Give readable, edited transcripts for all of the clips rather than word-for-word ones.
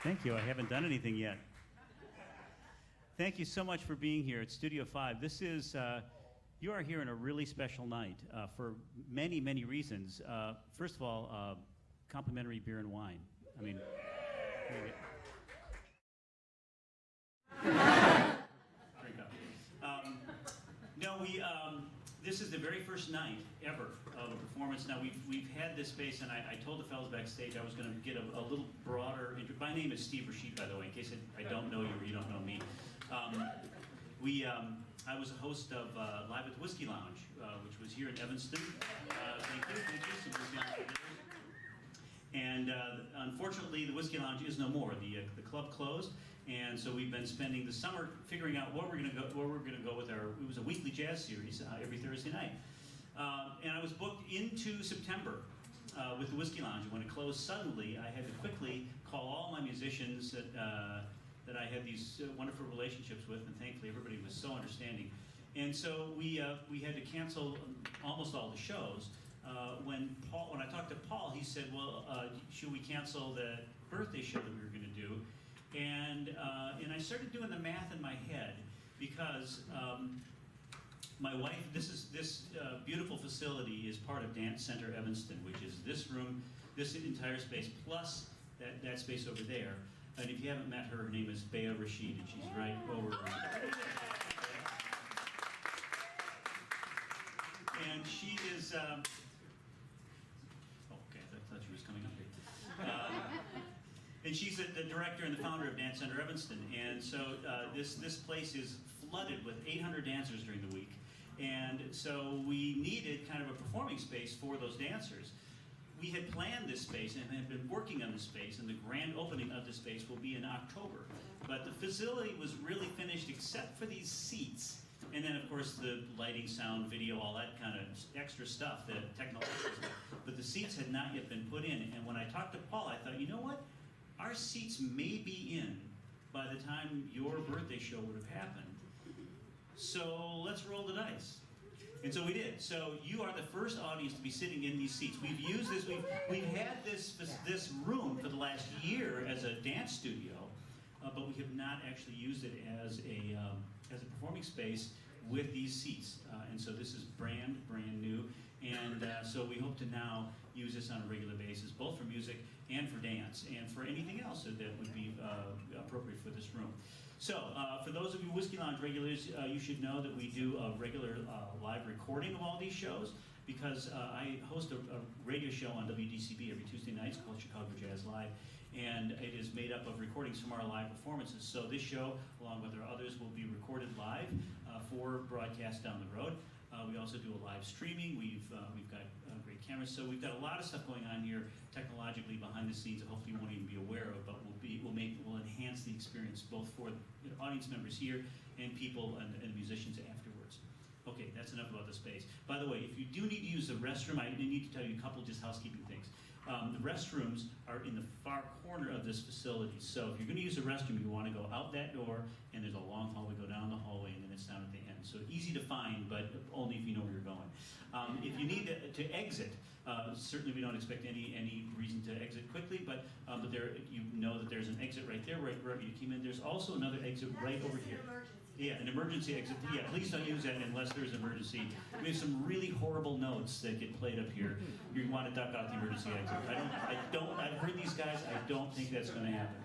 Thank you. I haven't done anything yet. Thank you so much for being here at Studio 5. This is, you are here on a really special night for many, many reasons. First of all, complimentary beer and wine. I mean, drink up. No, this is the very first night ever of a performance. Now, we've had this space, and I told the fellows backstage I was going to get a little broader intro. My name is Steve Rashid, by the way, in case I don't know you or you don't know me. I was a host of Live at the Whiskey Lounge, which was here in Evanston. Thank you. And unfortunately, the Whiskey Lounge is no more. The club closed, and so we've been spending the summer figuring out where we're going to go with our. It was a weekly jazz series every Thursday night, and I was booked into September with the Whiskey Lounge. And when it closed suddenly, I had to quickly call all my musicians that I had these wonderful relationships with, and thankfully everybody was so understanding. And so we had to cancel almost all the shows. When I talked to Paul, he said, "Well, should we cancel the birthday show that we were going to do?" And I started doing the math in my head because my wife. This beautiful facility is part of Dance Center Evanston, which is this room, this entire space, plus that space over there. And if you haven't met her, her name is Bea Rashid, and she's right over. And she is. I thought she was coming up here. And she's the director and the founder of Dance Center Evanston. And so this place is flooded with 800 dancers during the week. And so we needed kind of a performing space for those dancers. We had planned this space and had been working on the space, and the grand opening of the space will be in October. But the facility was really finished except for these seats. And then, of course, the lighting, sound, video, all that kind of extra stuff, the technological stuff. But the seats had not yet been put in. And when I talked to Paul, I thought, you know what? Our seats may be in by the time your birthday show would have happened. So let's roll the dice. And so we did. So you are the first audience to be sitting in these seats. We've used this. We've had this room for the last year as a dance studio, but we have not actually used it as a performing space with these seats. And so this is brand new. And so we hope to now use this on a regular basis, both for music and for dance, and for anything else that would be appropriate for this room. So, for those of you Whiskey Lounge regulars, you should know that we do a regular live recording of all these shows, because I host a radio show on WDCB every Tuesday nights called Chicago Jazz Live, and it is made up of recordings from our live performances. So this show, along with our others, will be recorded live for broadcast down the road. We also do a live streaming. We've got great cameras, so we've got a lot of stuff going on here technologically behind the scenes that hopefully you won't even be aware of, but will enhance the experience both for the audience members here and people and musicians afterwards. Okay, that's enough about the space. By the way, if you do need to use the restroom, I need to tell you a couple just housekeeping things. The restrooms are in the far corner of this facility, so if you're going to use the restroom, you want to go out that door, and there's a long hallway, go down the hallway, and then it's down at the end. So easy to find, but only if you know where you're going. If you need to exit, certainly we don't expect any reason to exit quickly, but there, you know that there's an exit right there, right wherever you came in. There's also another exit right over here. Yeah, an emergency exit. Yeah, please don't use that unless there's an emergency. We have some really horrible notes that get played up here. You want to duck out the emergency exit. I've heard these guys. I don't think that's going to happen.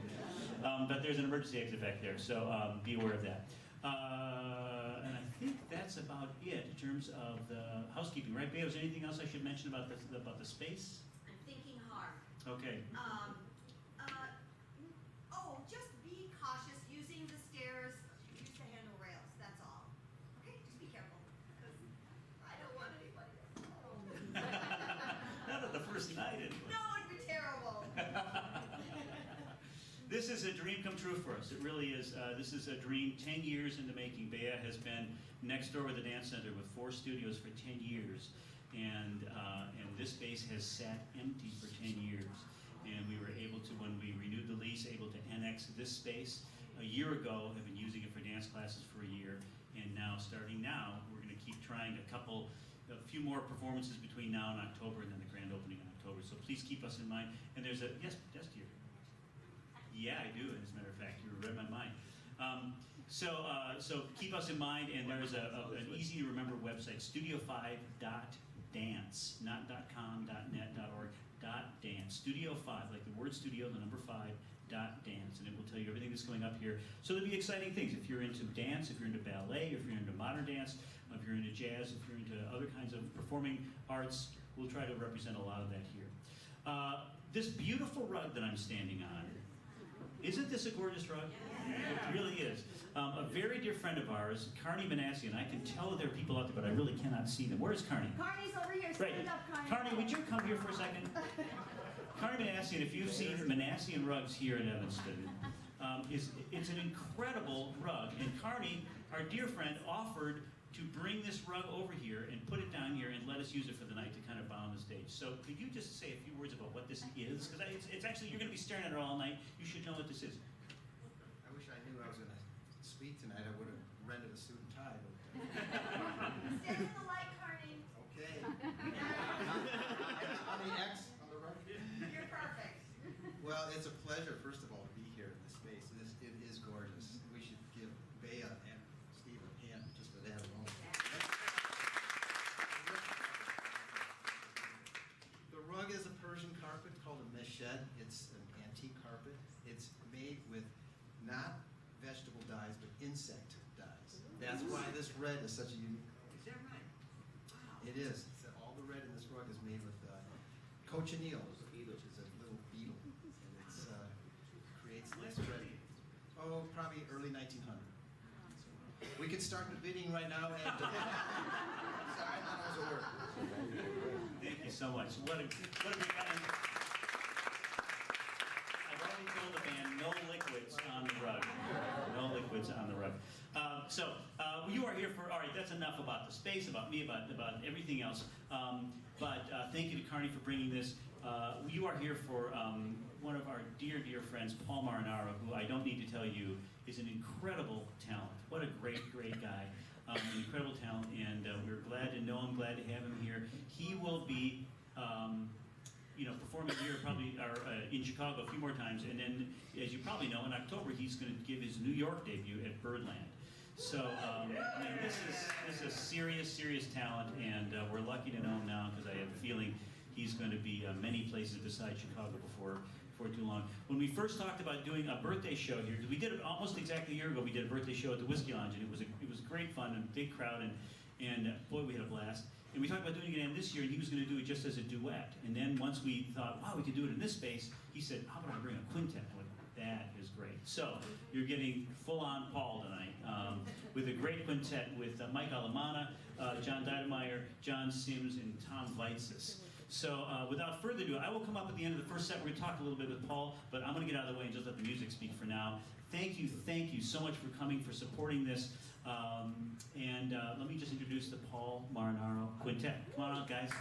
But there's an emergency exit back there, so be aware of that. And I think that's about it in terms of the housekeeping, right, Bea? Was there anything else I should mention about the space? I'm thinking hard. Okay. Just be cautious using the stairs. Use the handle rails. That's all. Okay, just be careful, because I don't want anybody to fall. Not at the first night, anyway. No, it'd be terrible. This is a dream come true for us. It really is. This is a dream 10 years in the making. Bea has been next door with the Dance Center with 4 studios for 10 years. And this space has sat empty for 10 years. And we were able to, when we renewed the lease, able to annex this space a year ago, have been using it for dance classes for a year. And now, starting now, we're going to keep trying a few more performances between now and October, and then the grand opening in October. So please keep us in mind. And there's a, yes, dear. Yeah, I do, as a matter of fact. You read my mind. So keep us in mind, and there's an easy-to-remember website, studio5.dance, not .com, .net, .org, .dance. Studio5, like the word studio, the number 5, .dance, and it will tell you everything that's going up here. So there'll be exciting things. If you're into dance, if you're into ballet, if you're into modern dance, if you're into jazz, if you're into other kinds of performing arts, we'll try to represent a lot of that here. This beautiful rug that I'm standing on, isn't this a gorgeous rug? It really is. A very dear friend of ours, Carney Manassi, and I can tell that there are people out there, but I really cannot see them. Where's Carney? Carney's over here. Right. Stand up, Carney. Carney, would you come here for a second? Carney Manassian, if you've seen Manassian rugs here in Evanston, it's an incredible rug. And Carney, our dear friend, offered to bring this rug over here and put it down here and let us use it for the night to kind of bound the stage. So could you just say a few words about what this is? Because it's actually, you're going to be staring at it all night. You should know what this is. I wish I knew I was going to speak tonight. I would have rented a suit and tie. But Stand in the light, Carney. okay. On the X on the right. You're perfect. Well, it's a pleasure, first of all, to be here in this space. It is gorgeous. We should give Bea and Steve a hand just for that alone. The rug is a Persian carpet called a meshed. It's an antique carpet. It's made with not vegetable dyes, but insect dyes. That's why this red is such a unique color. Is that right? Wow. It is. So all the red in this rug is made with cochineal, which is a little beetle, and it creates this red. Oh, probably early 1900. So we could start the bidding right now. And sorry, I thought it was a word. Thank you so much. What a big band. I've already told the band, no liquids on the rug. No liquids on the rug. So you are here for, all right, that's enough about the space, about me, about everything else. But thank you to Carney for bringing this. You are here for one of our dear, dear friends, Paul Marinaro, who I don't need to tell you is an incredible talent. What a great, great guy. An incredible talent, and we're glad to know him, glad to have him here. He will be performing here probably in Chicago a few more times, and then, as you probably know, in October he's going to give his New York debut at Birdland. So this is a serious, serious talent, and we're lucky to know him now because I have a feeling he's going to be many places besides Chicago before too long. When we first talked about doing a birthday show here, because we did it almost exactly a year ago, we did a birthday show at the Whiskey Lounge, and it was great fun and a big crowd, and boy, we had a blast. And we talked about doing it again this year, and he was going to do it just as a duet. And then once we thought, wow, we could do it in this space, he said, how about I bring a quintet? I went, that is great. So you're getting full-on Paul tonight with a great quintet with Mike Alamana, John Deidemeyer, John Sims, and Tom Weitzes. So without further ado, I will come up at the end of the first set. We're going to talk a little bit with Paul, but I'm going to get out of the way and just let the music speak for now. Thank you so much for coming, for supporting this. And let me just introduce the Paul Marinaro Quintet. Come on out, guys.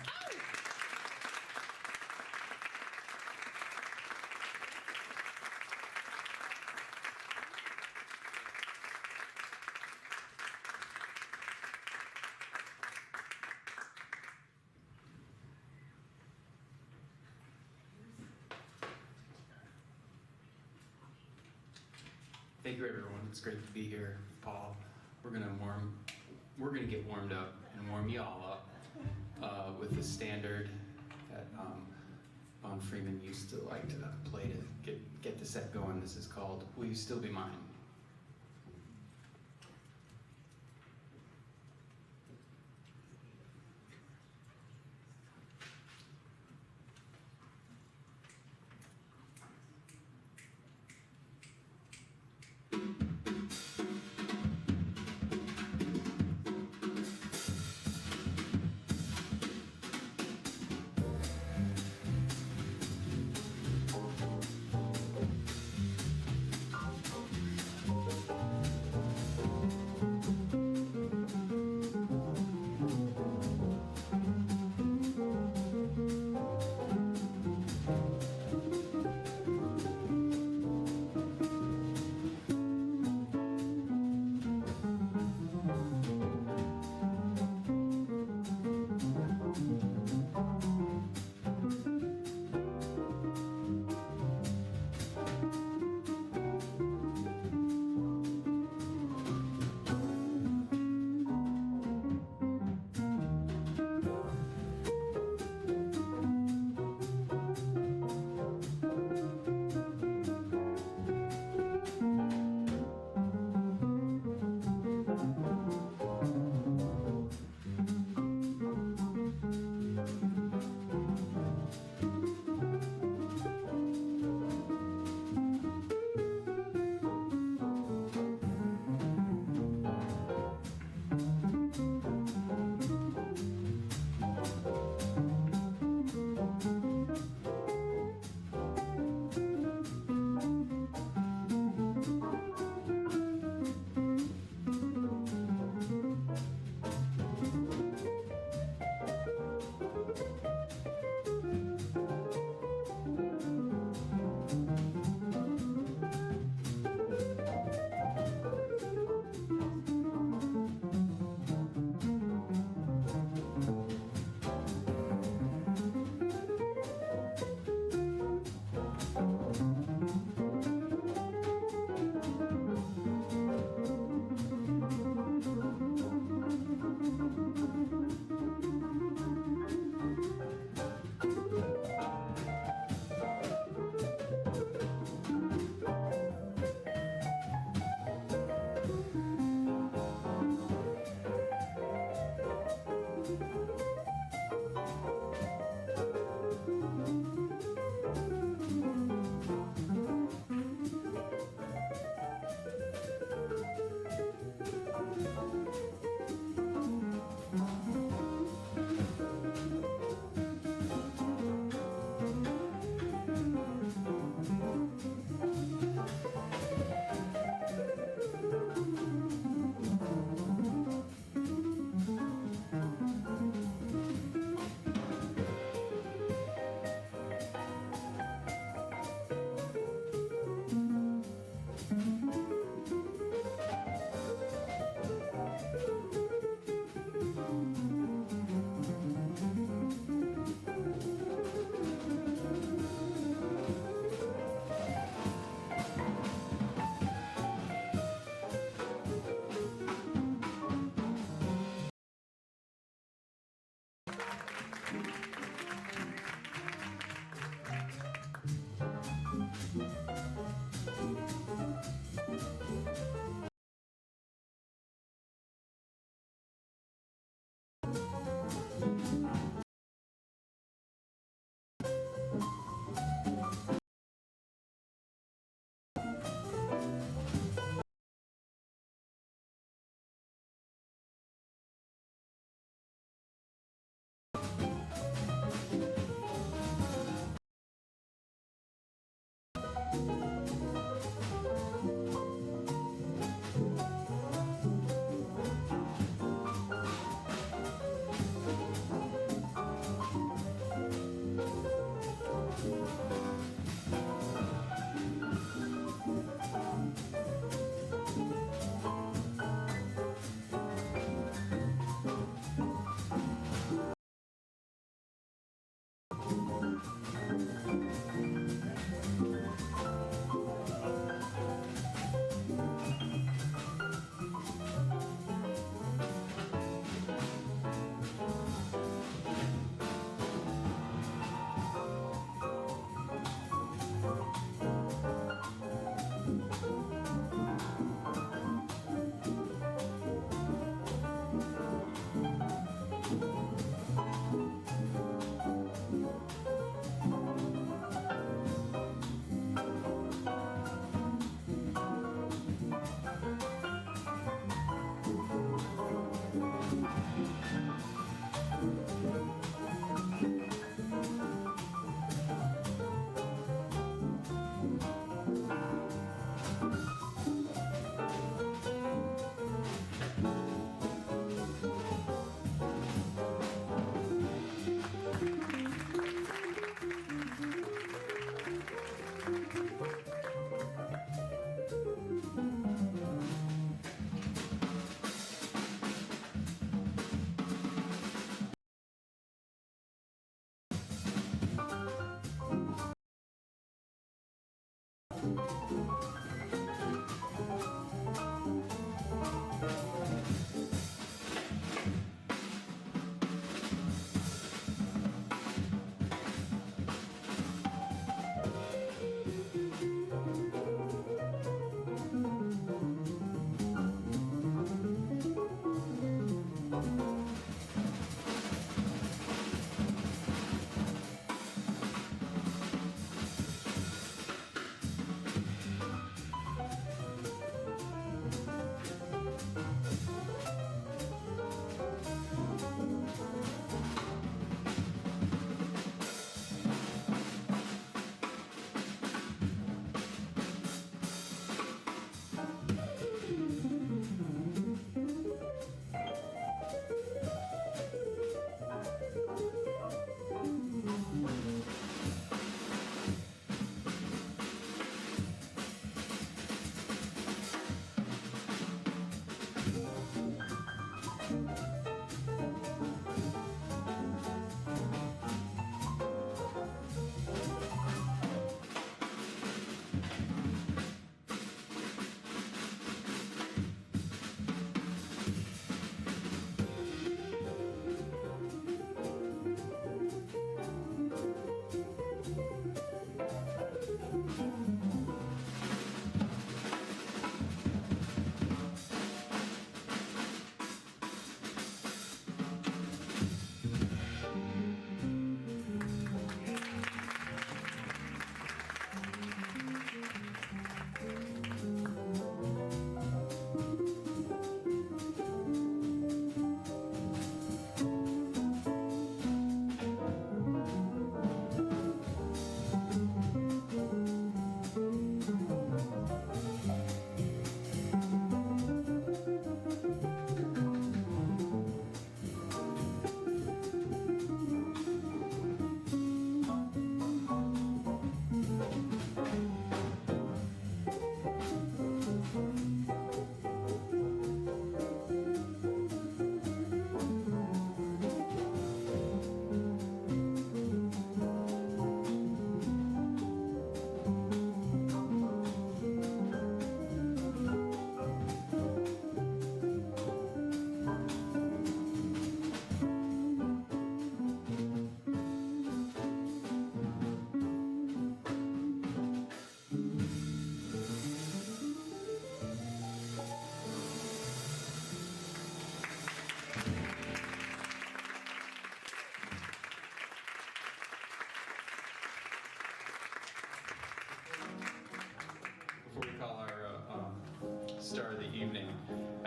Thank you, everyone. It's great to be here, Paul. We're gonna get warmed up and warm you all up with the standard that Von Freeman used to like to play to get the set going. This is called "Will You Still Be Mine?"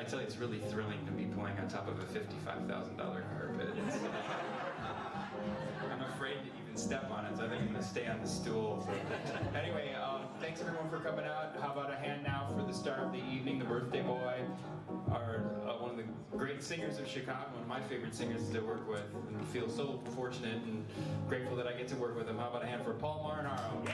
tell you, it's really thrilling to be playing on top of a $55,000 carpet. I'm afraid to even step on it, so I think I'm going to stay on the stool. So. Anyway, thanks everyone for coming out. How about a hand now for the star of the evening, the birthday boy, one of the great singers of Chicago, one of my favorite singers to work with, and I feel so fortunate and grateful that I get to work with him. How about a hand for Paul Marinaro? Yeah.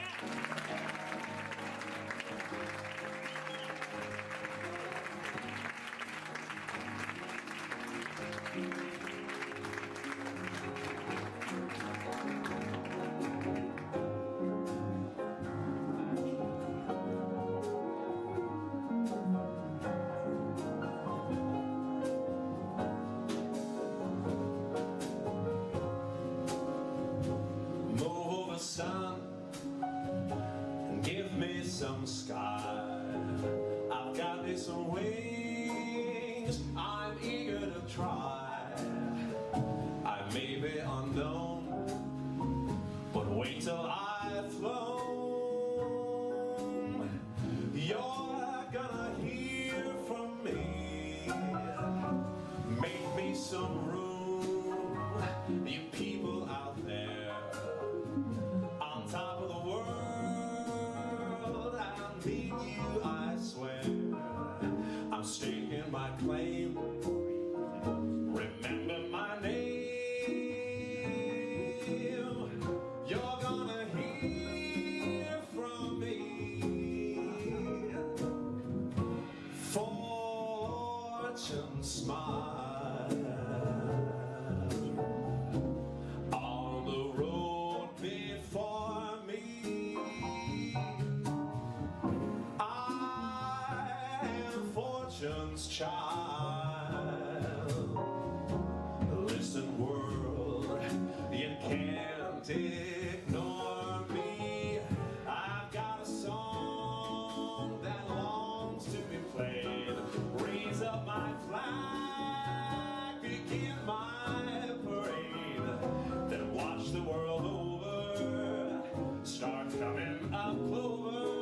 Sun and give me some sky. I've got these wings I'm eager to try. I may be unknown, but wait till I've flown. You're gonna hear from me. Make me some room, you people out there. Top of the world, I'll meet you, I swear. I'm staking my claim. Remember my name. You're gonna hear from me. Fortune smile. Child, listen world, you can't ignore me. I've got a song that longs to be played. Raise up my flag, begin my parade, then watch the world over, start coming up clover.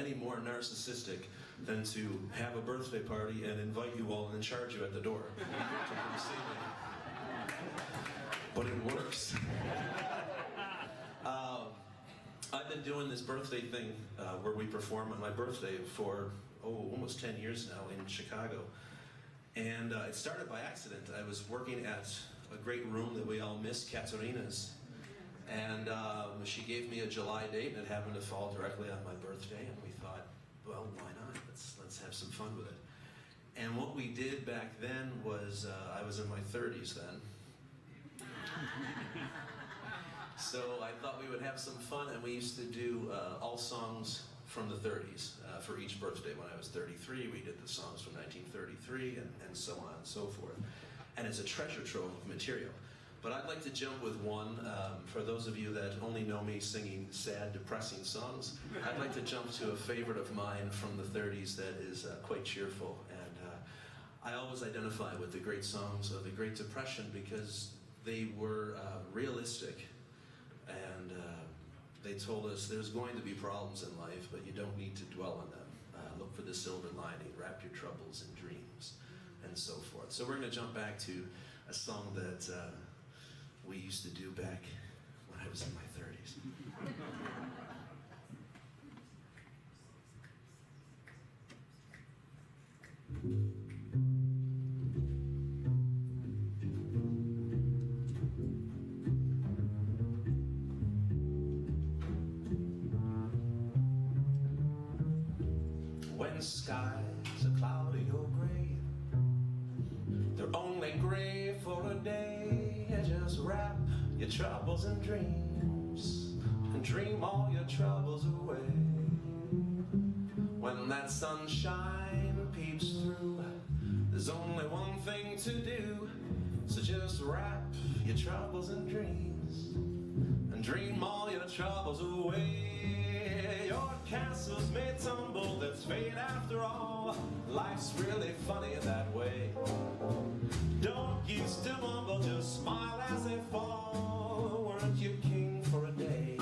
any more narcissistic than to have a birthday party and invite you all and then charge you at the door to come see me. But it works. I've been doing this birthday thing where we perform on my birthday for almost 10 years now in Chicago. And it started by accident. I was working at a great room that we all miss, Katerina's. And she gave me a July date, and it happened to fall directly on my birthday. And we thought, well, why not? Let's have some fun with it. And what we did back then was, I was in my 30s then. So I thought we would have some fun, and we used to do all songs from the 30s for each birthday. When I was 33, we did the songs from 1933, and so on and so forth. And it's a treasure trove of material. But I'd like to jump with one. For those of you that only know me singing sad, depressing songs, I'd like to jump to a favorite of mine from the 30s that is quite cheerful. And I always identify with the great songs of the Great Depression because they were realistic. And they told us there's going to be problems in life, but you don't need to dwell on them. Look for the silver lining, wrap your troubles in dreams, and so forth. So we're going to jump back to a song that we used to do back when I was in my 30s. When skies are cloudy or gray, they're only gray for a day. Just wrap your troubles in dreams and dream all your troubles away. When that sunshine peeps through, there's only one thing to do. So just wrap your troubles in dreams and dream all your troubles away. Your castles may tumble, that's fate after all. Life's really funny that way. Don't use to mumble, just smile as they fall. Weren't you king for a day?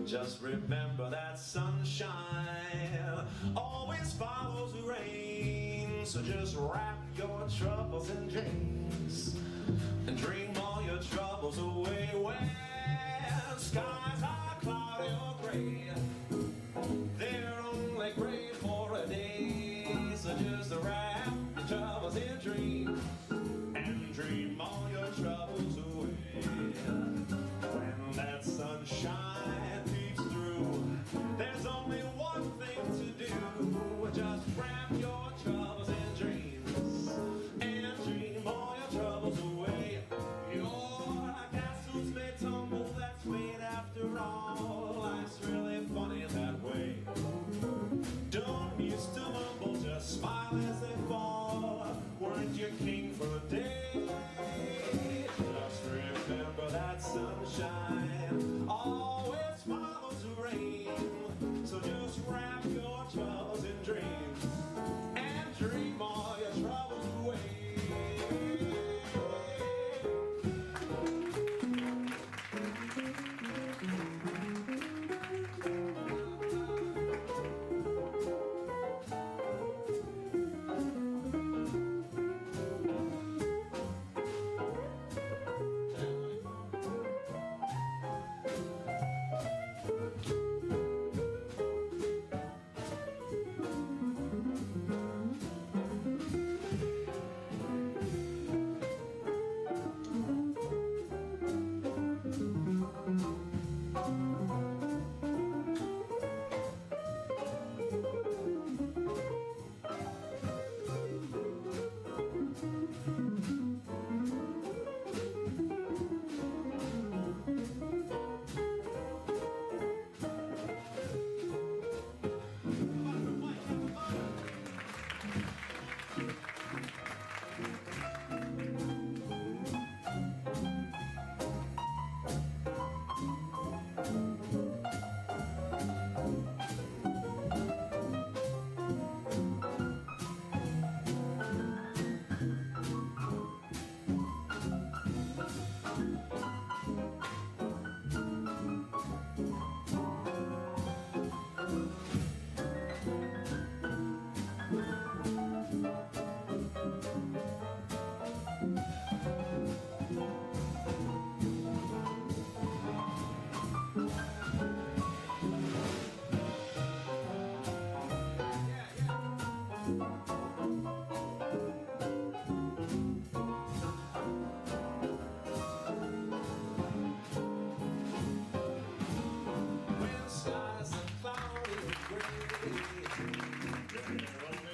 Just remember that sunshine always follows the rain. So just wrap your troubles in dreams and dream all your troubles away. When skies are cloudy or gray, they're only gray for a day. So just wrap your troubles in dreams and dream all your troubles away. When that sunshine peeps through, there's only one thing to do. Just wrap your troubles in dreams and dream all your troubles away. Your castles may tumble, that's fate after all. Life's really funny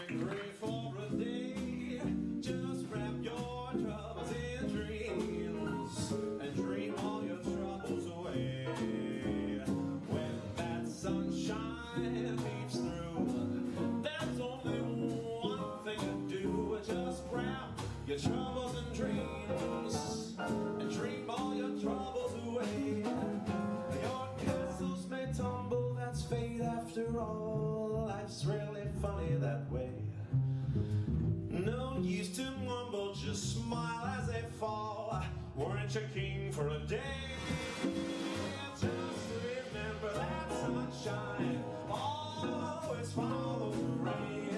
You're great for a day. Just wrap your troubles in dreams and dream all your troubles away. When that sunshine peeps through, there's only one thing to do. Just wrap your troubles in dreams and dream all your troubles away. Your castles may tumble, that's fate after all. Life's really funny that way. No use to mumble, just smile as they fall. Weren't you king for a day? Just remember that sunshine always follows the rain.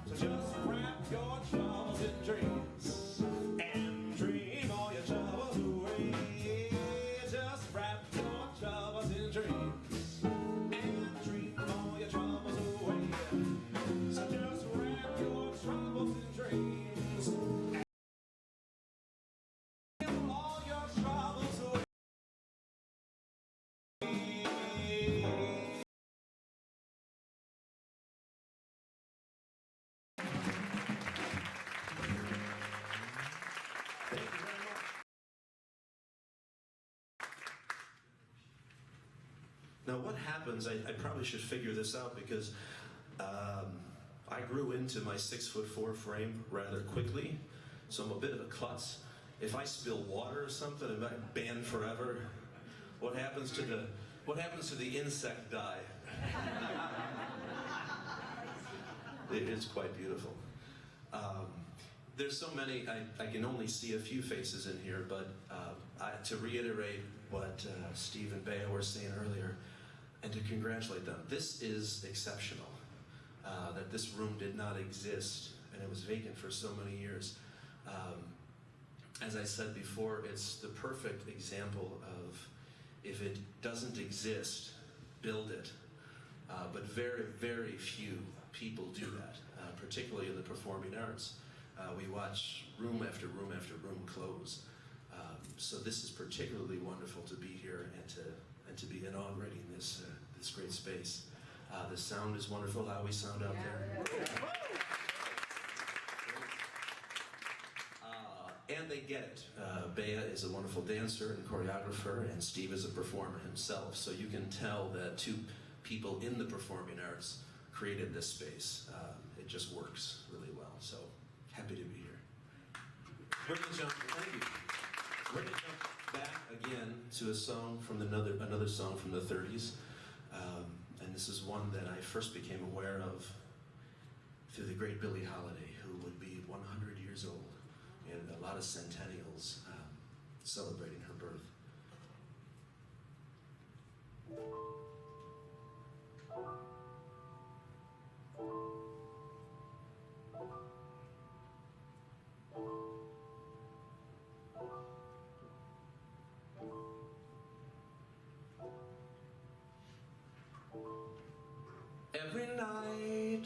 So just wrap your troubles in dreams and dream all your troubles away. Just wrap your troubles in dreams and dream all your troubles away. So just wrap your troubles in dreams and dream all your troubles away. Thank you very much. Now what happens, I probably should figure this out because I grew into my 6'4" frame rather quickly, so I'm a bit of a klutz. If I spill water or something, am I banned forever? What happens to the insect dye? It is quite beautiful. There's so many, I can only see a few faces in here, but to reiterate what Steve and Bea were saying earlier, and to congratulate them, this is exceptional. That this room did not exist, and it was vacant for so many years. As I said before, it's the perfect example of, if it doesn't exist, build it. But very, very few people do that, particularly in the performing arts. We watch room after room after room close. So this is particularly wonderful to be here and to be inaugurating this great space. The sound is wonderful, how we sound out there. And they get it. Bea is a wonderful dancer and choreographer, and Steve is a performer himself. So you can tell that two people in the performing arts created this space. It just works really well. So happy to be here. We're gonna jump. Thank you. We're gonna jump back again to a song from another song from the 30s. And this is one that I first became aware of through the great Billie Holiday, who would be 100 years old, and a lot of centennials celebrating her birth. Every night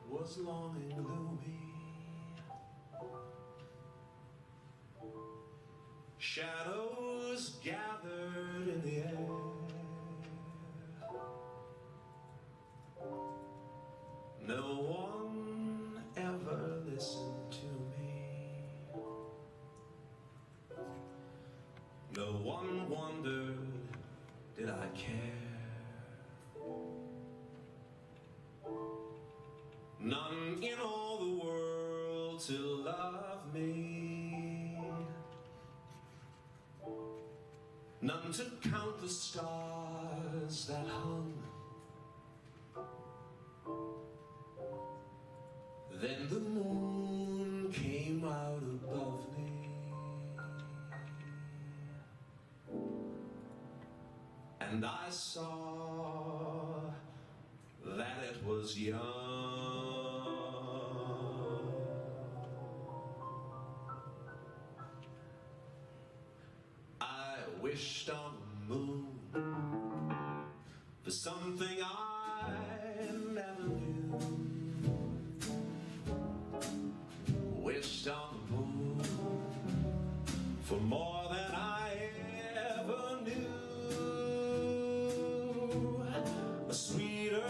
was long and gloomy. Shadows gathered in the air. No one ever listened to me. No one wondered, did I care? None in all the world to love me. None to count the stars that hung. Then the moon came out above me, and I saw that it was young. I wished on the moon for something I never knew. Wished on the moon for more than I ever knew. A sweeter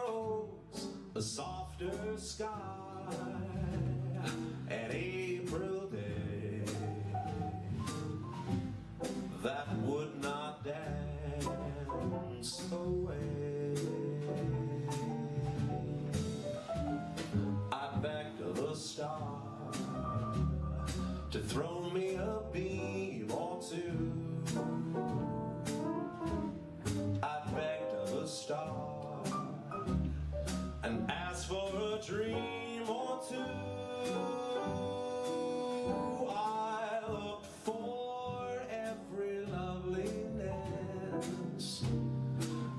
rose sky, an April day that would not dance away. I begged the star to throw me a beam or two. I begged the star and asked for a dream or two. I looked for every loveliness.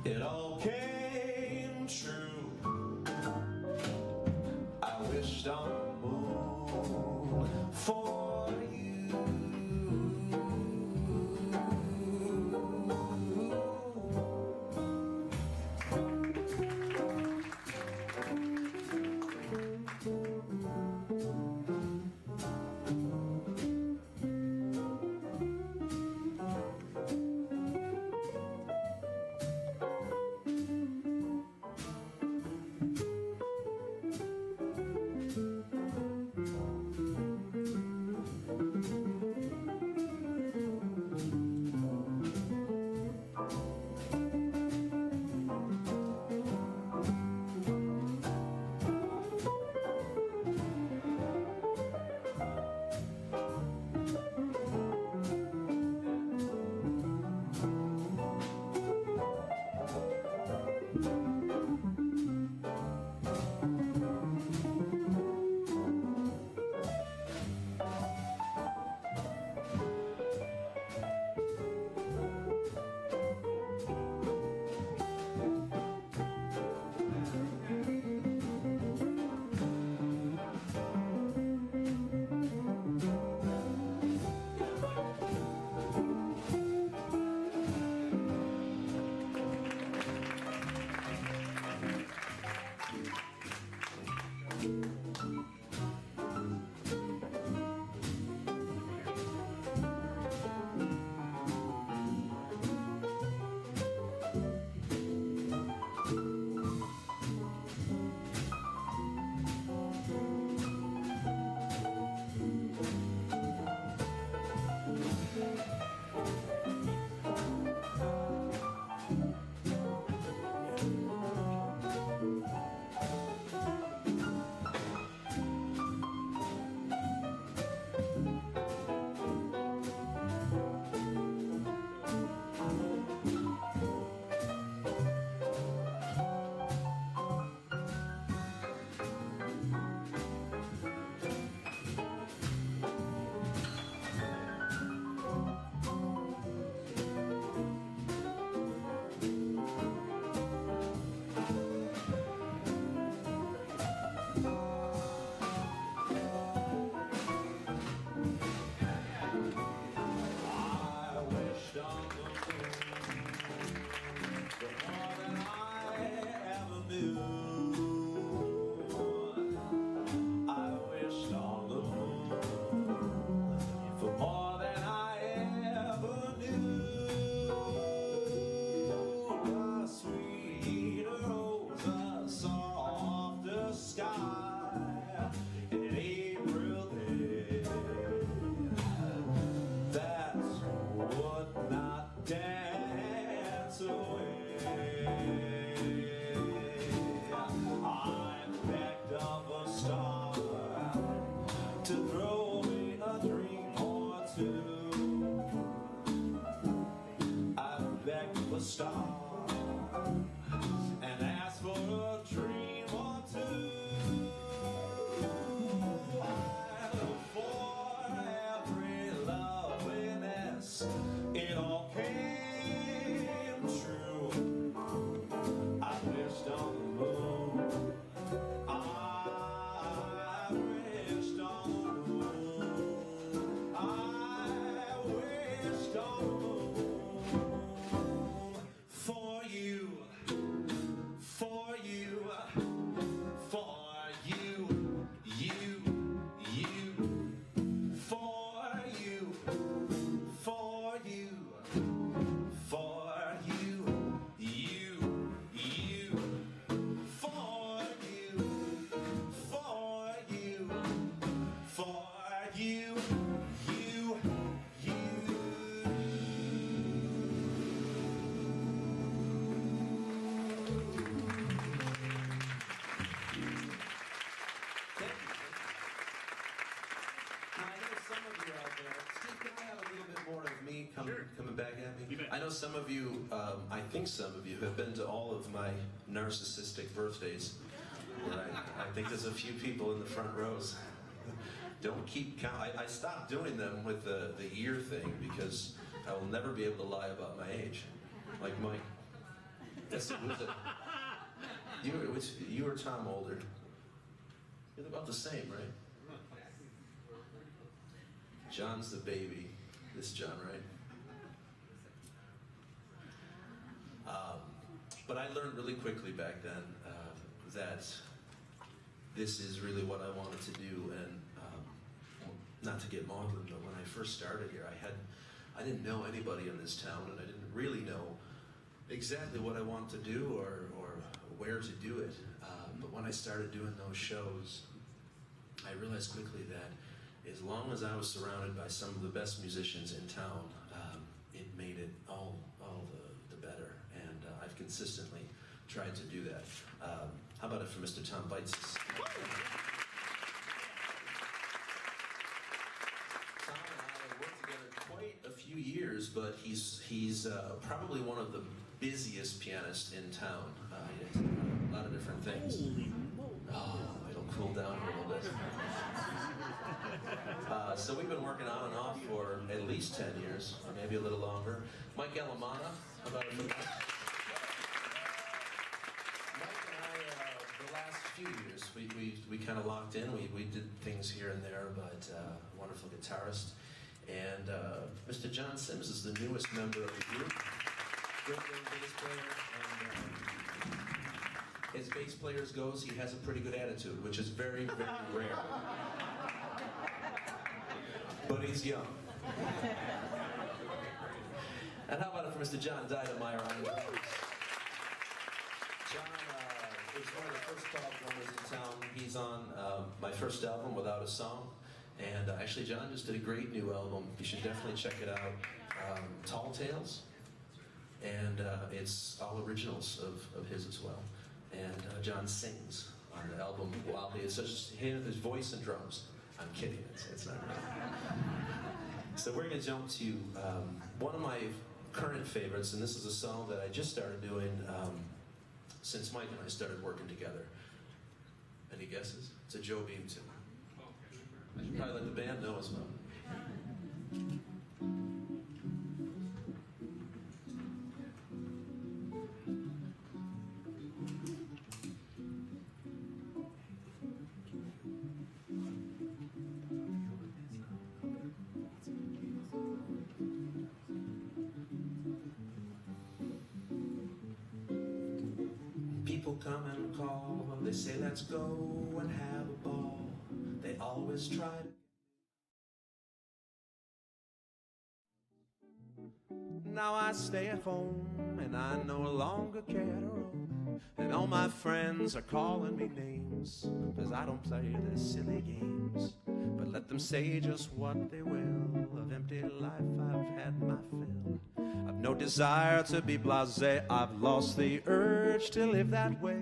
It all came true. I wished on the moon for you. some of you, I think some of you have been to all of my narcissistic birthdays. I think there's a few people in the front rows. Don't keep count. I stopped doing them with the year thing because I will never be able to lie about my age. Like Mike. Yes, it was you or Tom older? You're about the same, right? John's the baby. This John, right? But I learned really quickly back then that this is really what I wanted to do, and not to get maudlin, but when I first started here, I didn't know anybody in this town, and I didn't really know exactly what I wanted to do or where to do it. But when I started doing those shows, I realized quickly that as long as I was surrounded by some of the best musicians in town, it made it all the better. And I've consistently tried to do that. How about it for Mr. Tom Bites? Tom and I worked together quite a few years, but he's probably one of the busiest pianists in town. He does a lot of different things. Oh, it'll cool down a little bit. So we've been working on and off for at least 10 years, or maybe a little longer. Mike Alamana, about a minute. Mike and I, the last few years, we kind of locked in. We did things here and there, but wonderful guitarist. And Mr. John Sims is the newest member of the group. Great young bass player, and as bass players goes, he has a pretty good attitude, which is very, very rare. But he's young. And how about it for Mr. John Dydemeyer on the drums? John is one of the first tall drummers in town. He's on my first album, Without a Song. And actually, John just did a great new album. You should definitely check it out. Tall Tales. And it's all originals of his as well. And John sings on the album wildly. It's just his voice and drums. I'm kidding, it's not real. So we're going to jump to one of my current favorites, and this is a song that I just started doing since Mike and I started working together. Any guesses? It's a Joe Beam tune. I should probably let the band know as well. People come and call, they say let's go and have a ball. They always try to... Now I stay at home and I no longer care to roam. And all my friends are calling me names, 'cause I don't play their silly games. But let them say just what they will, of empty life I've had my fill. I've no desire to be blasé, I've lost the urge to live that way.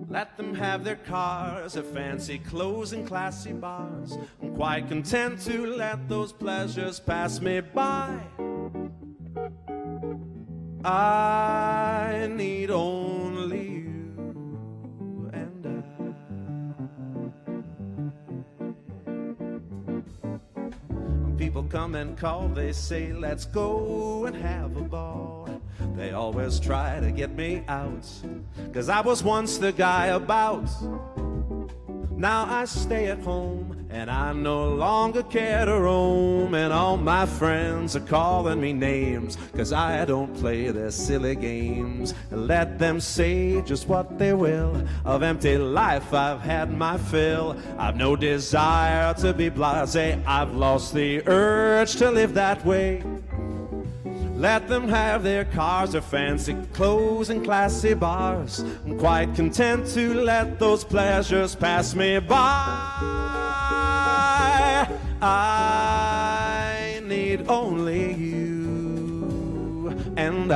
Let them have their cars, their fancy clothes and classy bars. I'm quite content to let those pleasures pass me by. I need only you and When people come and call, they say let's go and have a ball. They always try to get me out, 'cause I was once the guy about. Now I stay at home and I no longer care to roam. And all my friends are calling me names, 'cause I don't play their silly games. Let them say just what they will, of empty life I've had my fill. I've no desire to be blasé, I've lost the urge to live that way. Let them have their cars, their fancy clothes and classy bars. I'm quite content to let those pleasures pass me by. I need only you and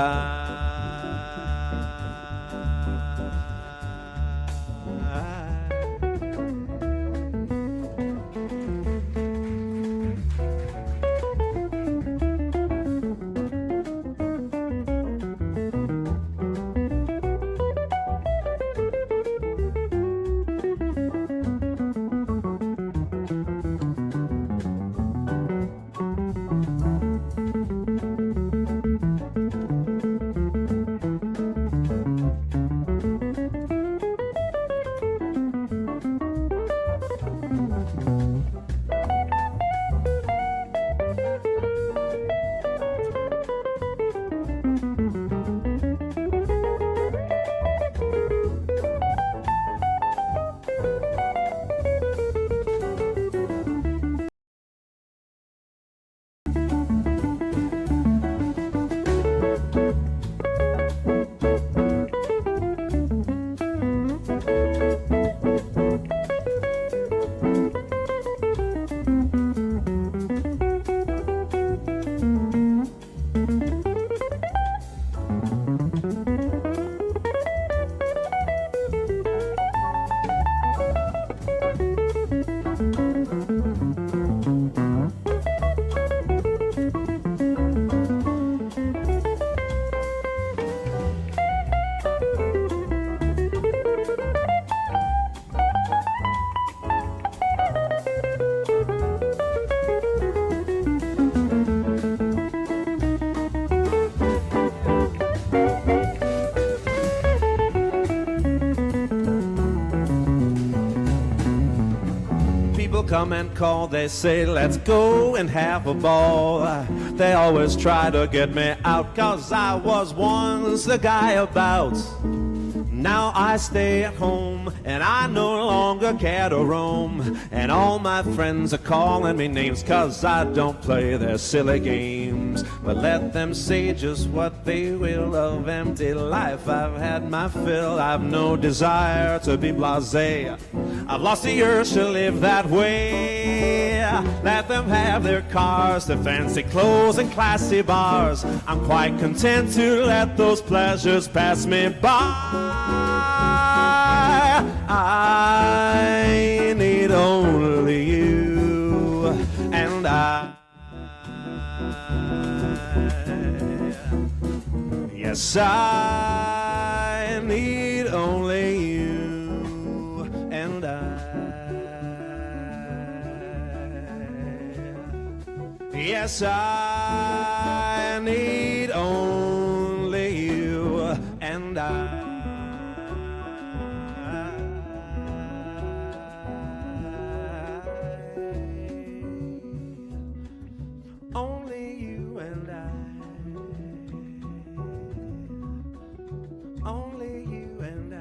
come and call, they say, let's go and have a ball. They always try to get me out, 'cause I was once the guy about. Now I stay at home, and I no longer care to roam. And all my friends are calling me names, 'cause I don't play their silly games. But let them say just what they will of empty life. I've had my fill, I've no desire to be blasé. I've lost the urge to live that way. Let them have their cars, their fancy clothes and classy bars. I'm quite content to let those pleasures pass me by. I need only you, and yes, I need only you, and yes, I need only you, and only you and only you and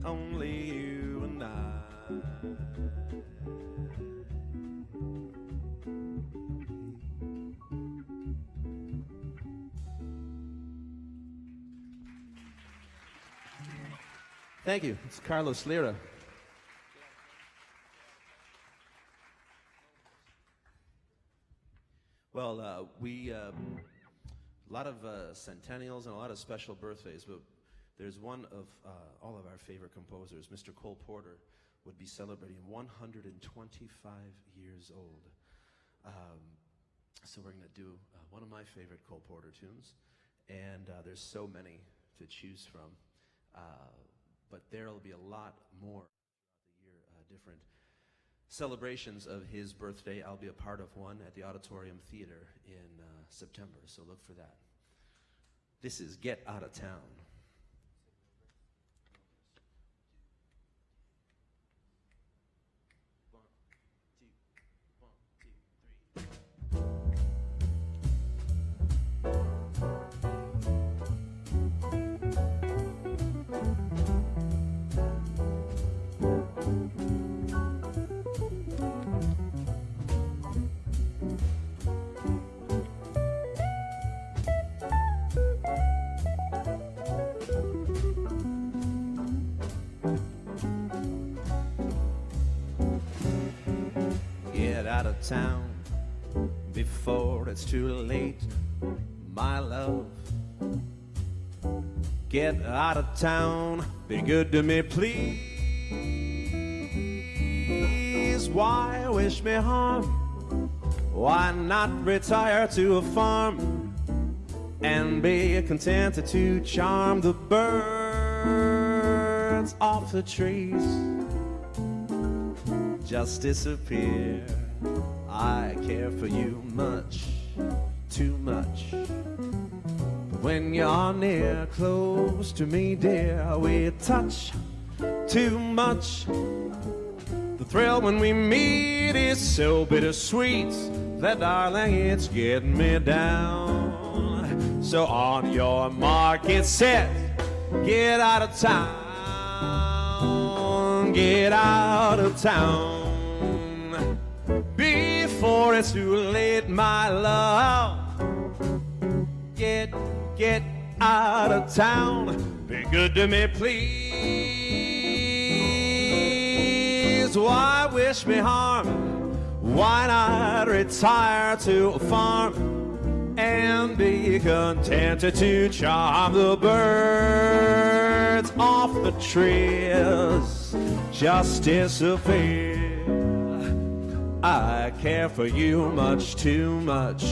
only you and Thank you. It's Carlos Lira. Well, a lot of centennials and a lot of special birthdays, but there's one of all of our favorite composers, Mr. Cole Porter, would be celebrating 125 years old. So we're going to do one of my favorite Cole Porter tunes, and there's so many to choose from, but there'll be a lot more throughout the year, different celebrations of his birthday. I'll be a part of one at the Auditorium Theater in September, so look for that. This is Get Out of Town. Get out of town before it's too late, my love. Get out of town, be good to me, please. Why wish me harm? Why not retire to a farm and be contented to charm the birds off the trees? Just disappear. I care for you much, too much. When you're near, close to me, dear, we touch too much. The thrill when we meet is so bittersweet that, darling, it's getting me down. So on your mark, get set, get out of town, get out of town. Before it's too late, my love. Get out of town. Be good to me, please. Why wish me harm? Why not retire to a farm and be contented to charm the birds off the trees? Just disappear. I care for you much, too much.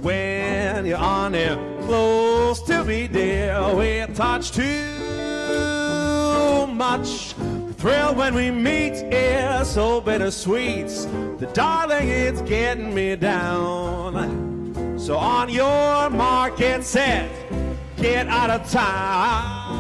When you're on it, close to me, dear, we touch too much. The thrill when we meet is so bittersweet. The darling, it's getting me down. So on your mark, get set, get out of town.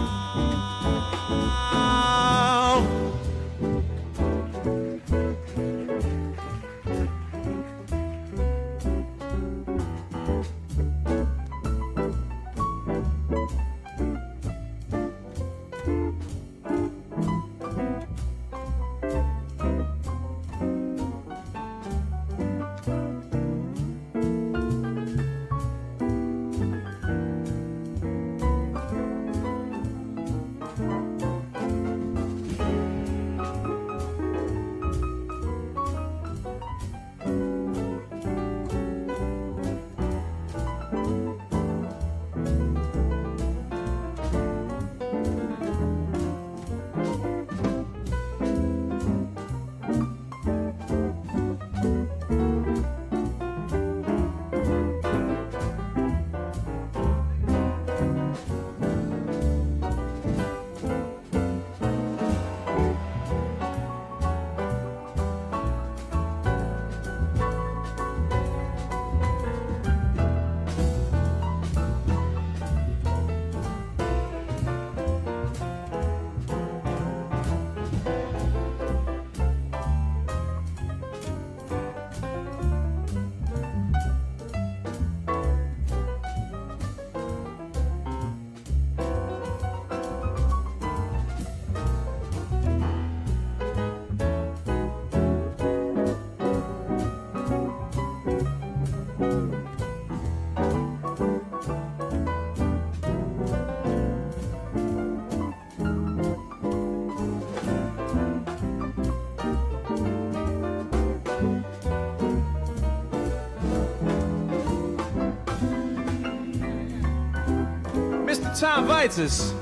Mr. Tom Vitus.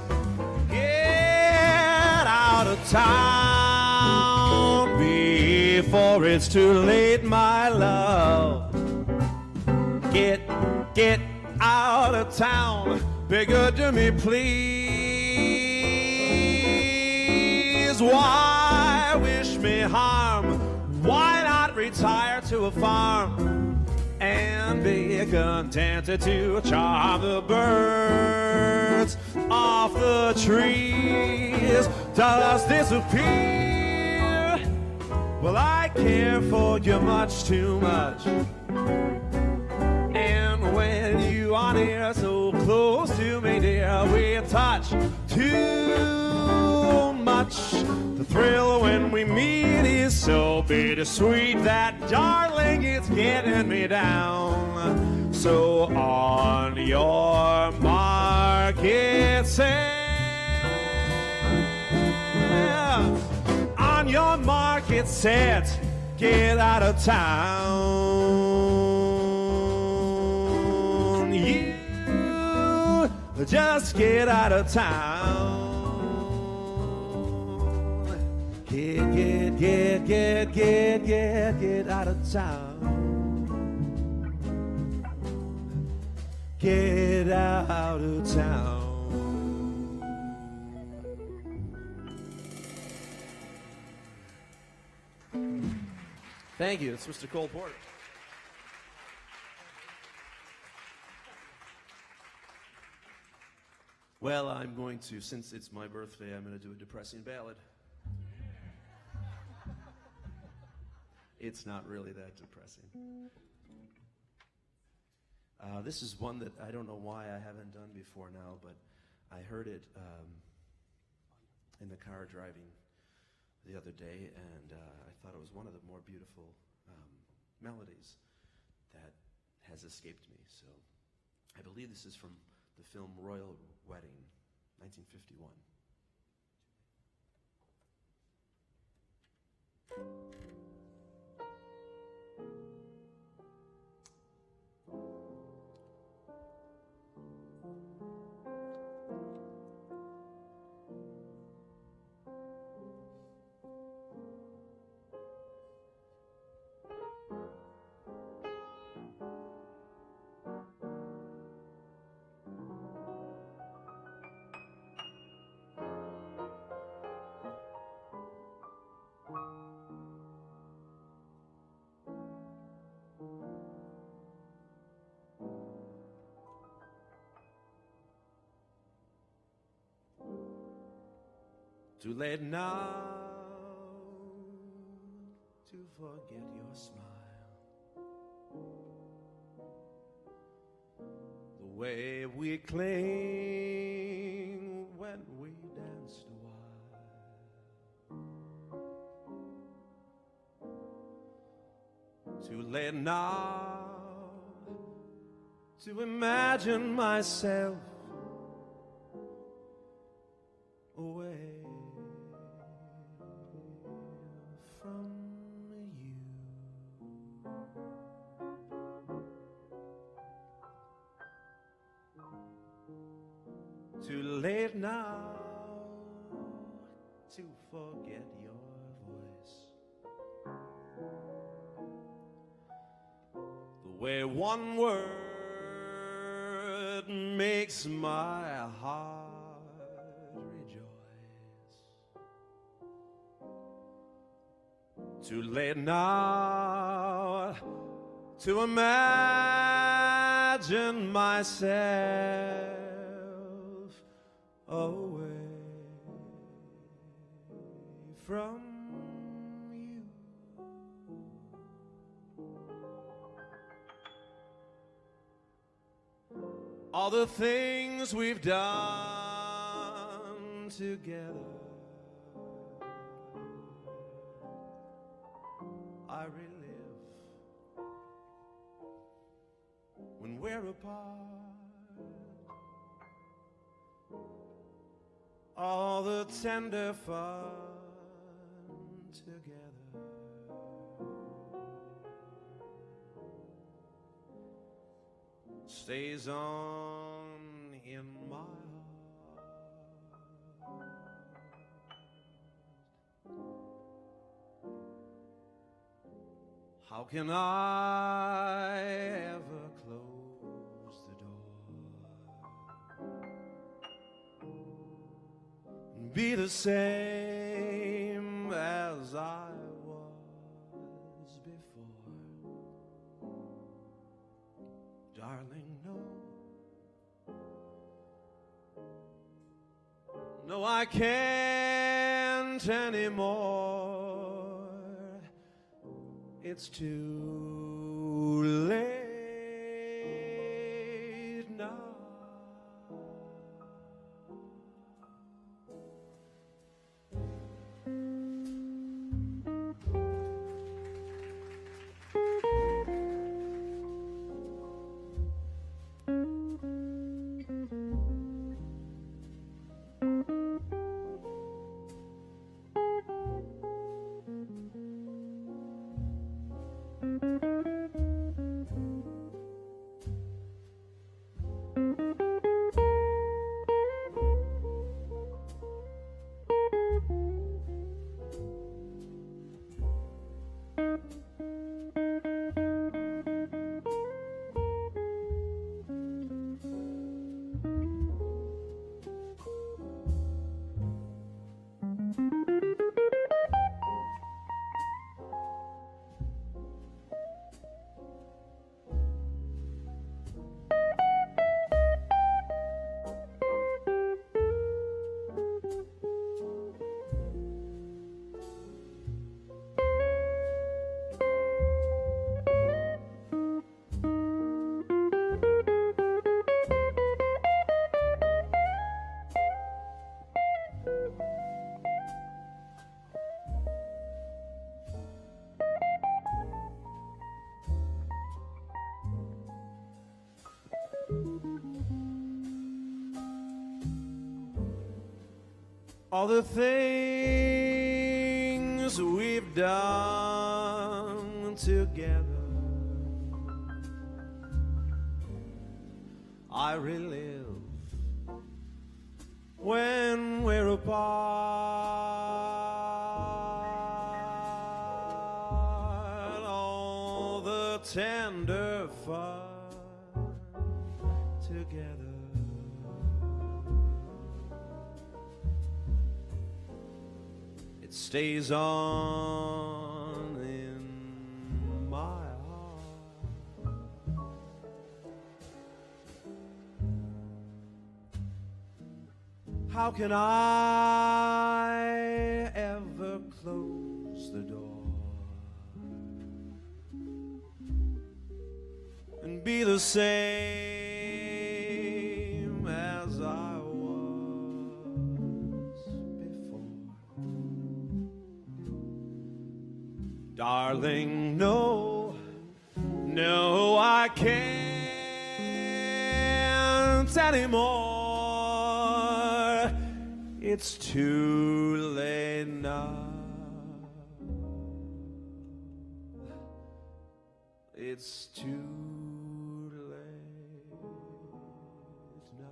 Get out of town before it's too late, my love. Get out of town. Be good to me, please. Why wish me harm? Why not retire to a farm and be contented to charm the birds off the trees? Does this appear? Well, I care for you much too much. And when you are near, so close to me, dear, we touch too much. The thrill when we meet is so bittersweet that, darling, it's getting me down. So on your mark, it's on your mark, it's set. Get out of town. You just get out of town. Get out of town. Get out of town. Thank you. It's Mr. Cole Porter. Well, I'm going to, since it's my birthday, I'm going to do a depressing ballad. It's not really that depressing. This is one that I don't know why I haven't done before now, but I heard it in the car driving the other day, and I thought it was one of the more beautiful melodies that has escaped me. So I believe this is from the film Royal Wedding, 1951. Too late now to forget your smile. The way we cling when we danced a while. Too late now to imagine myself away from you. Too late now to forget your voice. The way one word makes my heart rejoice. Too late now to imagine myself away from you. All the things we've done together, I relive when we're apart. All the tender fun together, stays on in my How can I ever close the door and be the same as I was before? Darling, no. No, I can't anymore. It's too late now. All the things we've done together, I relive when we're apart. All the tender fun together. It stays on in my heart. How can I ever close the door and be the same as I was before? Darling, no, no, I can't anymore. It's too late now. It's too late now.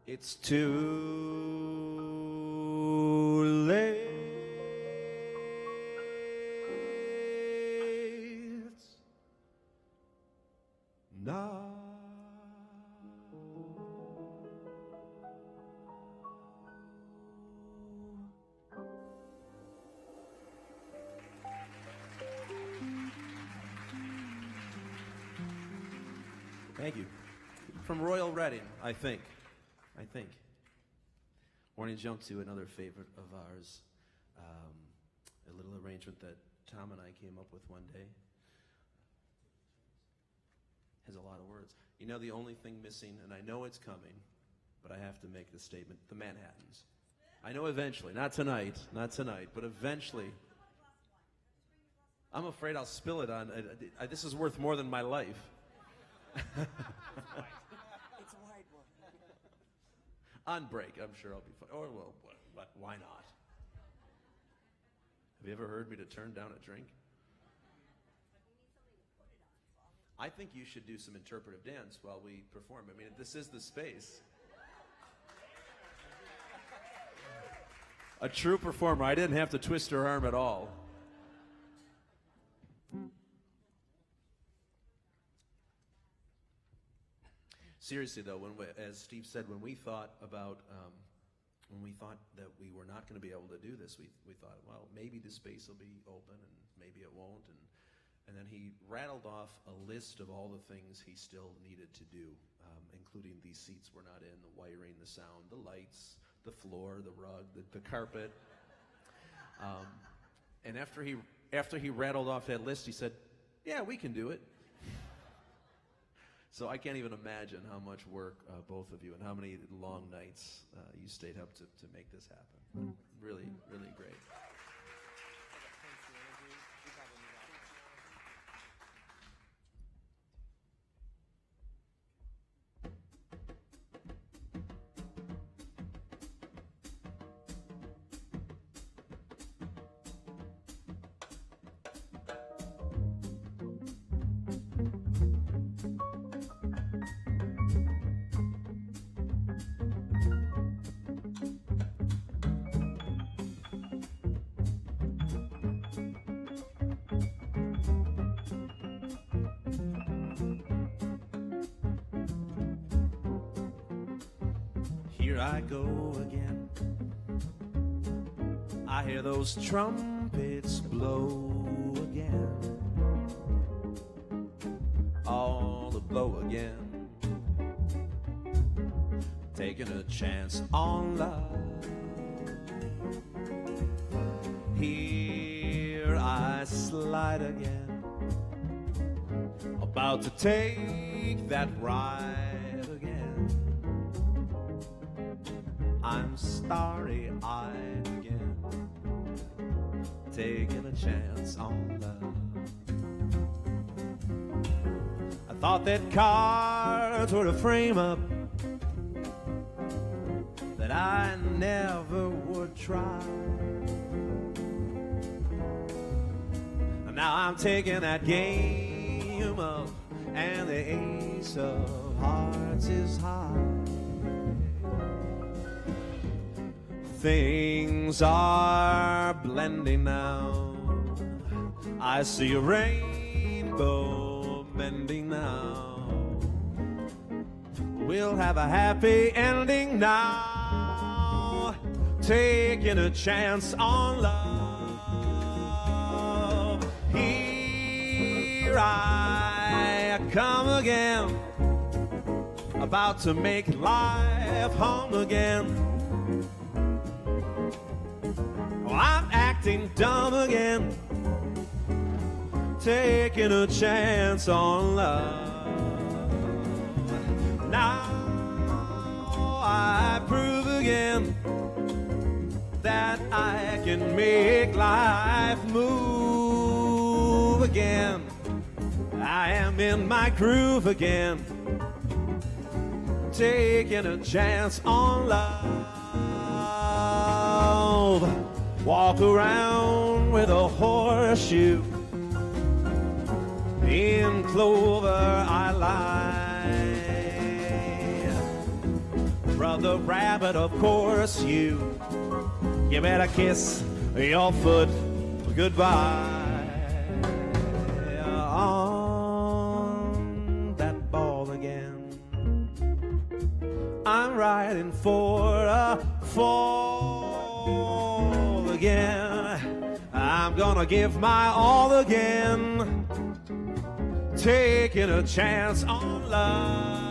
It's too late now. Thank you. From Royal Reading, I think. Morning Jump to another favorite of ours. A little arrangement that Tom and I came up with one day. Has a lot of words. You know, the only thing missing, and I know it's coming, but I have to make the statement, the Manhattans. I know eventually, not tonight, but eventually. I'm afraid I'll spill it on, this is worth more than my life. It's a wide one. On break, I'm sure I'll be fine. Or, well, why not? Have you ever heard me to turn down a drink? I think you should do some interpretive dance while we perform. I mean, this is the space. A true performer. I didn't have to twist her arm at all. Seriously, though, as Steve said, when we thought that we were not going to be able to do this, we thought, well, maybe the space will be open and maybe it won't. And then he rattled off a list of all the things he still needed to do, including these seats were not in, the wiring, the sound, the lights, the floor, the rug, the carpet. And after he rattled off that list, he said, yeah, we can do it. So I can't even imagine how much work both of you and how many long nights you stayed up to make this happen. Really, really great. Here I go again. I hear those trumpets blow again. All the blow again. Taking a chance on love. Here I slide again. About to take that ride again. I'm starry-eyed again, taking a chance on love. I thought that cards were a frame-up that I never would try. And now I'm taking that game up, and the ace of hearts is high. Things are blending now. I see a rainbow mending now. We'll have a happy ending now. Taking a chance on love. Here I come again. About to make life home again. I'm acting dumb again, taking a chance on love. Now I prove again that I can make life move again. I am in my groove again, taking a chance on love. Walk around with a horseshoe. In clover I lie. Brother Rabbit, of course you better kiss your foot goodbye. On that ball again. I'm riding for a fall again. I'm gonna give my all again, taking a chance on love.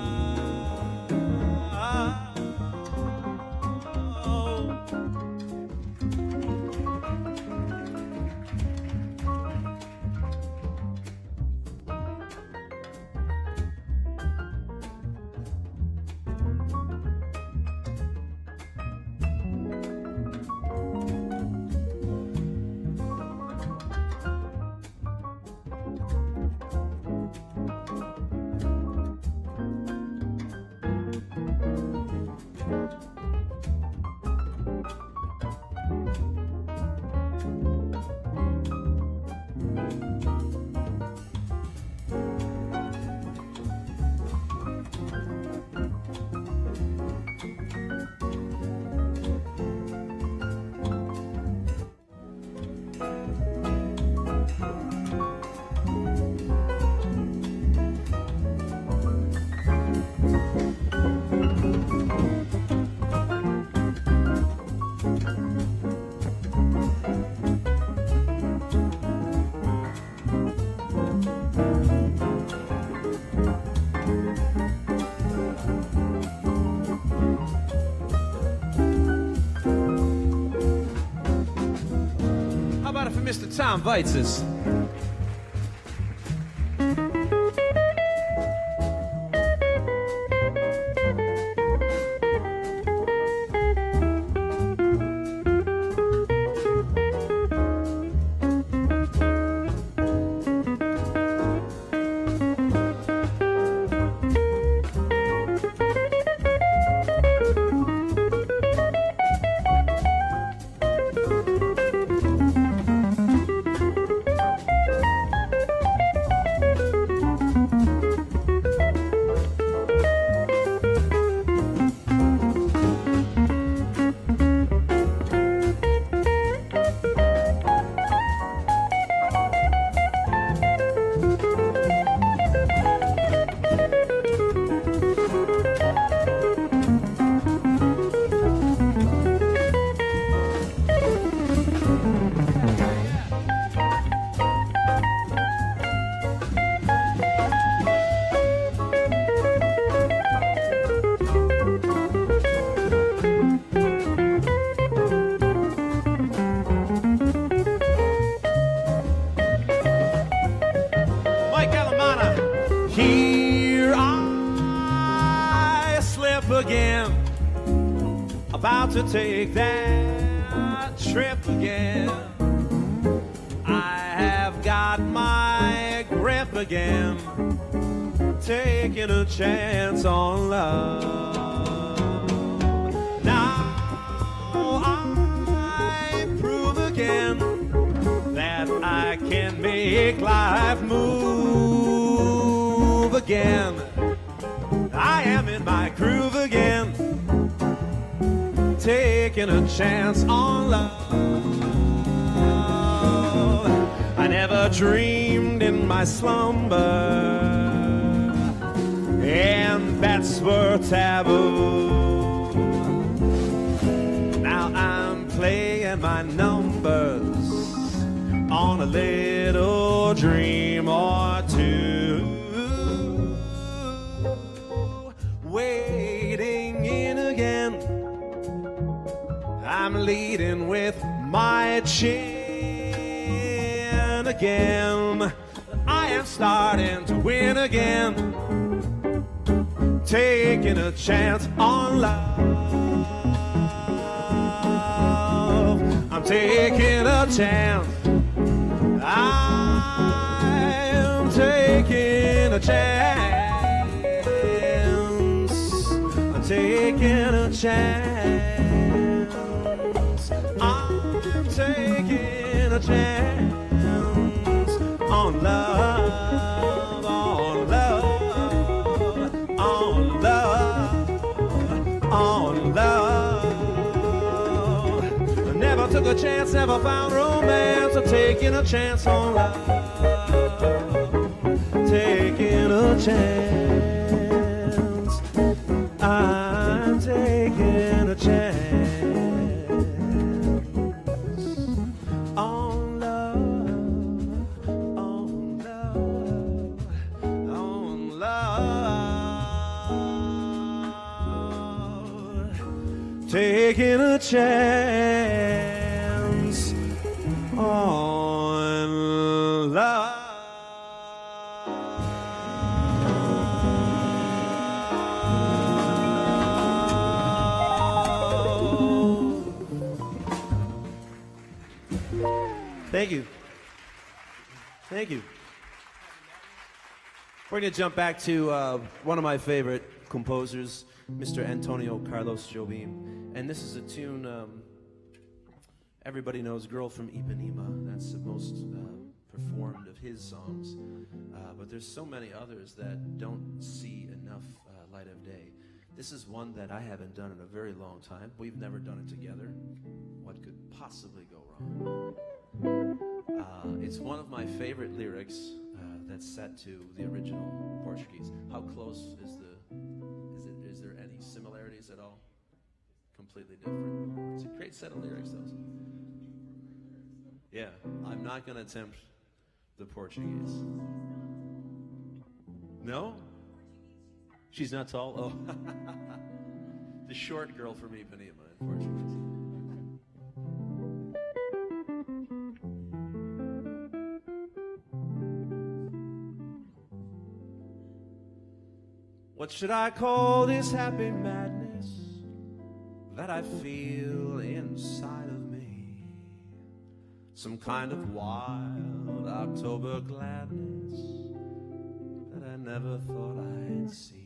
Tom Weitzes. Here I slip again, about to take that trip again. I have got my grip again, taking a chance on love. Now I prove again that I can make life move again. I am in my groove again, taking a chance on love. I never dreamed in my slumber, and that's were taboo. Now I'm playing my numbers on a little dream or two, waiting in again. I'm leading with my chin again. I am starting to win again, taking a chance on love. I'm taking a chance. I'm taking a chance. I'm taking a chance. I'm taking a chance on love, on love, on love, on love. I never took a chance, never found romance. I'm taking a chance on love, taking a chance. I'm taking a chance on love, on love, on love. Taking a chance on love. Thank you. Thank you. We're going to jump back to one of my favorite composers, Mr. Antonio Carlos Jobim. And this is a tune everybody knows, Girl from Ipanema. That's the most performed of his songs. But there's so many others that don't see enough light of day. This is one that I haven't done in a very long time. We've never done it together. What could possibly go wrong? It's one of my favorite lyrics that's set to the original Portuguese. How close is is there any similarities at all? Completely different. It's a great set of lyrics, though. Yeah, I'm not going to attempt the Portuguese. No? She's not tall? Oh. The short girl from Ipanema in Portuguese. What should I call this happy madness that I feel inside of me? Some kind of wild October gladness that I never thought I'd see.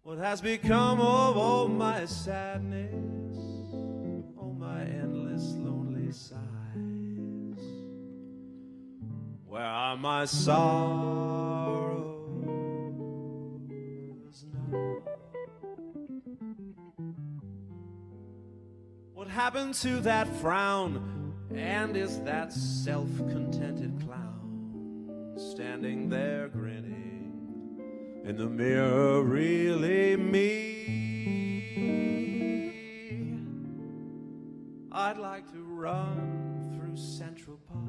What has become of all my sadness, all my endless lonely sighs? Where are my sorrows now? What happened to that frown? And is that self-contented clown standing there grinning in the mirror really me? I'd like to run through Central Park,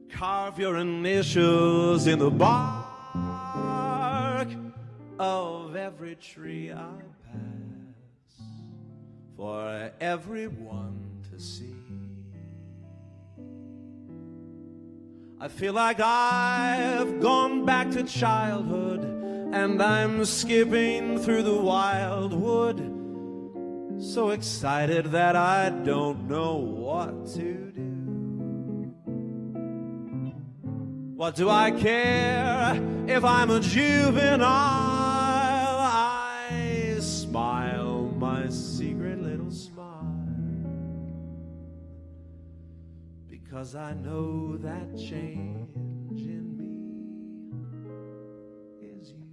carve your initials in the bark of every tree I pass for everyone to see. I feel like I've gone back to childhood, and I'm skipping through the wildwood, so excited that I don't know what to do. What do I care if I'm a juvenile? I smile my secret little smile, because I know that change in me is you.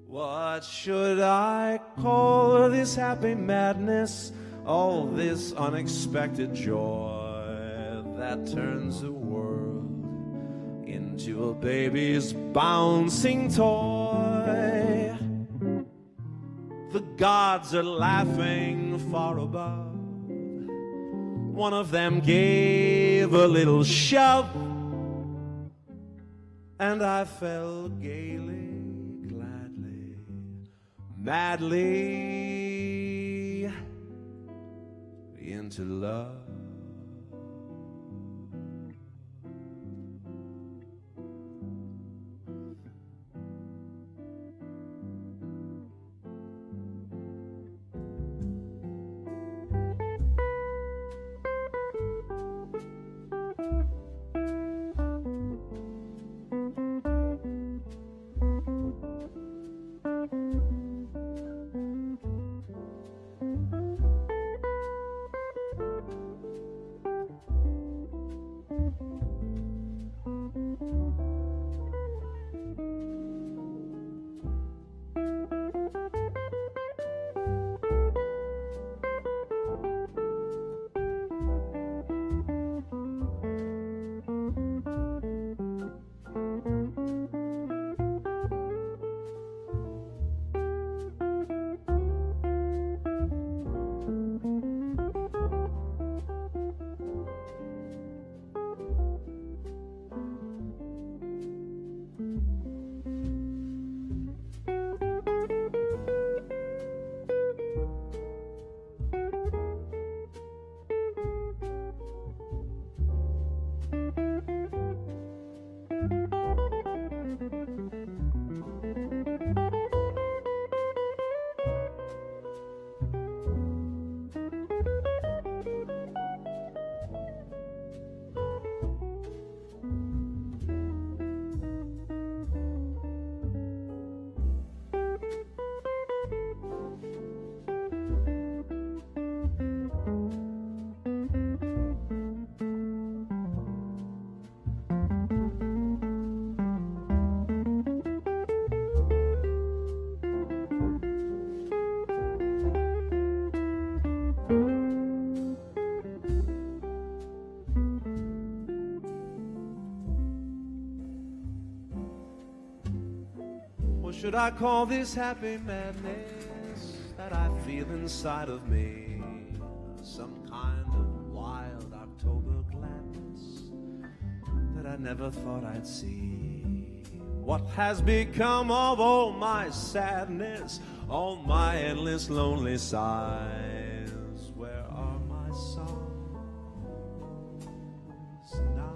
What should I call this happy madness? All this unexpected joy that turns the world into a baby's bouncing toy. The gods are laughing far above. One of them gave a little shove, and I fell gaily, gladly, madly into love. Should I call this happy madness that I feel inside of me? Some kind of wild October gladness that I never thought I'd see. What has become of all my sadness, all my endless lonely sighs? Where are my songs now?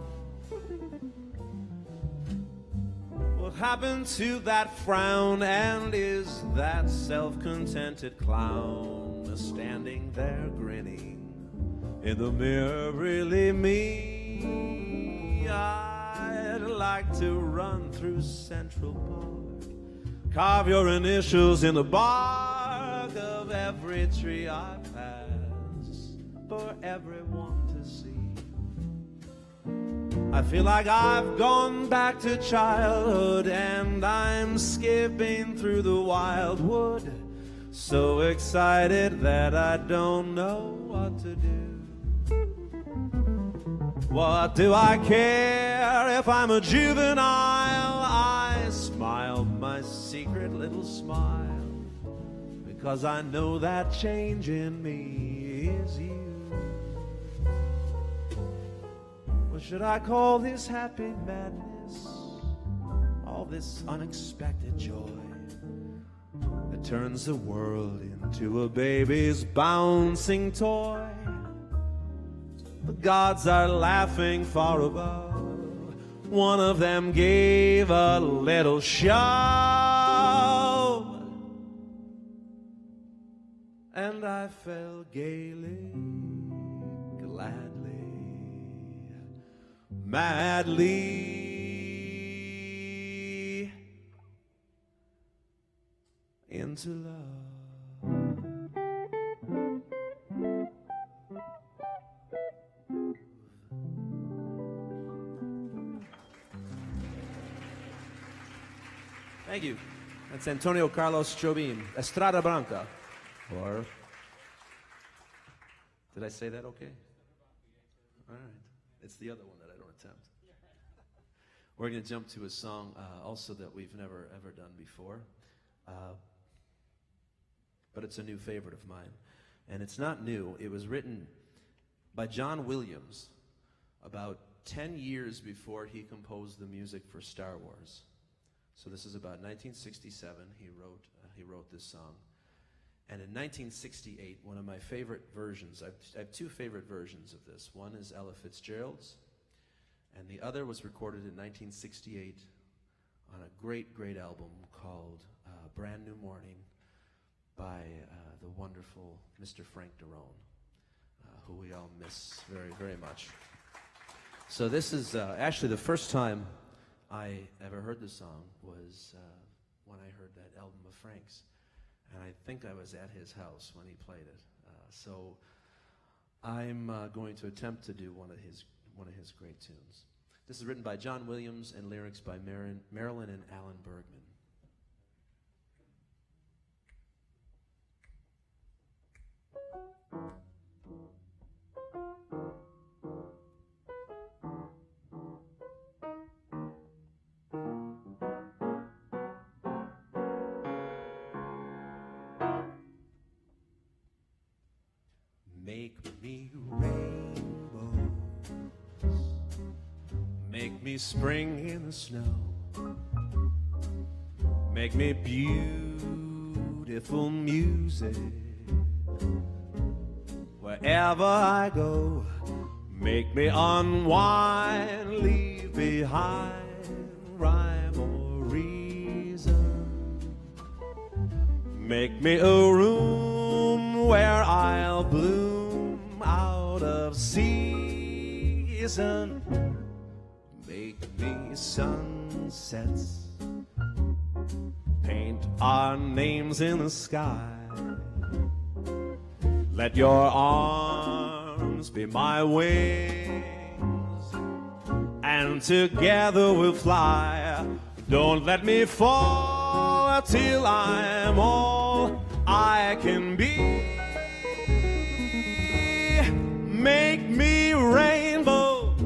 happened to that frown? And is that self-contented clown standing there grinning in the mirror really me? I'd like to run through Central Park, carve your initials in the bark of every tree I pass for everyone to see. I feel like I've gone back to childhood and I'm skipping through the wildwood, so excited that I don't know what to do. What do I care if I'm a juvenile? I smile my secret little smile, because I know that change in me is you. Or should I call this happy madness, all this unexpected joy that turns the world into a baby's bouncing toy? The gods are laughing far above. One of them gave a little shove, and I fell gaily, gladly, madly into love. Thank you. That's Antonio Carlos Jobim, Estrada Branca. Or, did I say that okay? All right. It's the other one that I don't attempt. We're going to jump to a song also that we've never ever done before. But it's a new favorite of mine. And it's not new. It was written by John Williams about 10 years before he composed the music for Star Wars. So this is about 1967. He wrote this song. And in 1968, one of my favorite versions, I have two favorite versions of this. One is Ella Fitzgerald's, and the other was recorded in 1968 on a great, great album called Brand New Morning by the wonderful Mr. Frank Derone, who we all miss very, very much. So this is actually the first time I ever heard the song was when I heard that album of Frank's. And I think I was at his house when he played it. So I'm going to attempt to do one of his great tunes. This is written by John Williams and lyrics by Marilyn and Alan Bergman. Make me rainbows, make me spring in the snow, make me beautiful music wherever I go. Make me unwind, leave behind rhyme or reason. Make me a room where I'll bloom out of season. Make me sunsets, paint our names in the sky. Let your arms be my wings, and together we'll fly. Don't let me fall till I'm all I can be. Make me rainbows,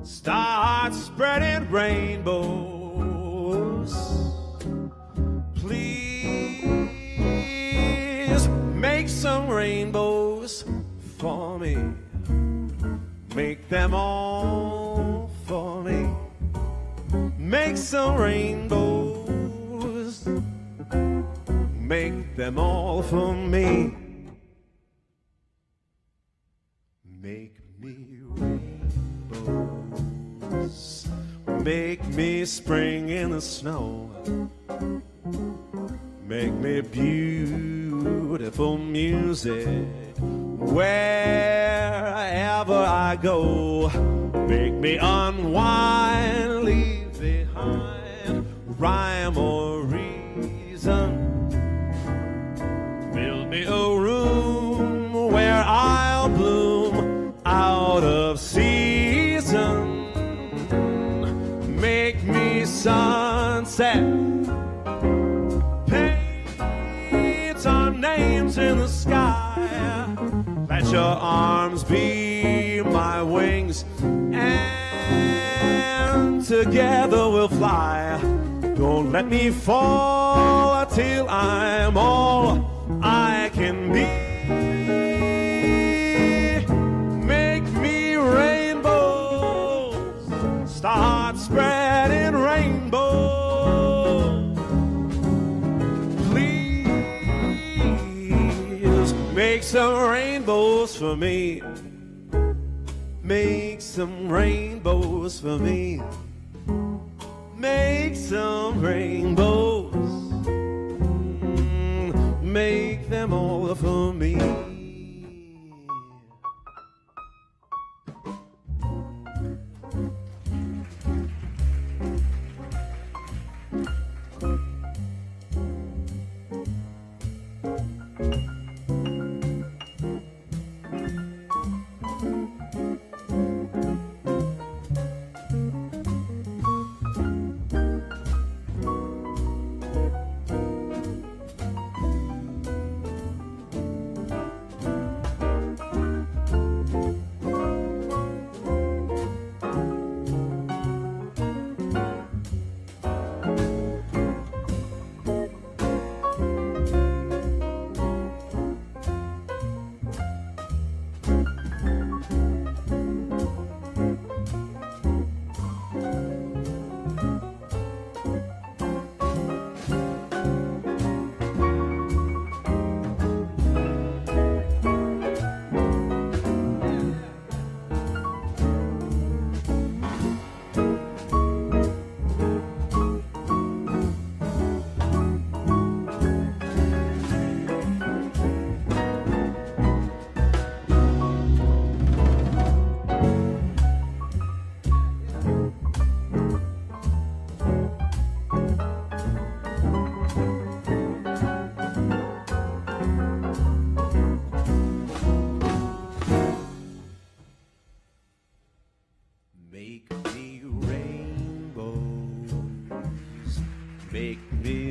start spreading rainbows. Please make some rainbows for me. Make them all for me. Make some rainbows. Make them all for me. Make me rainbows. Make me spring in the snow. Make me beautiful music wherever I go. Make me unwind, leave behind rhyme or reason. Build me a room where I'll bloom out of season. Make me sunset. Paint our names in the sky. Let your arms be my wings, and together we'll fly. Don't let me fall till I'm all I can be. Make me rainbows, start spreading rainbows. Please make some rainbows for me. Make some rainbows for me. Make some rainbows. Make them all for me.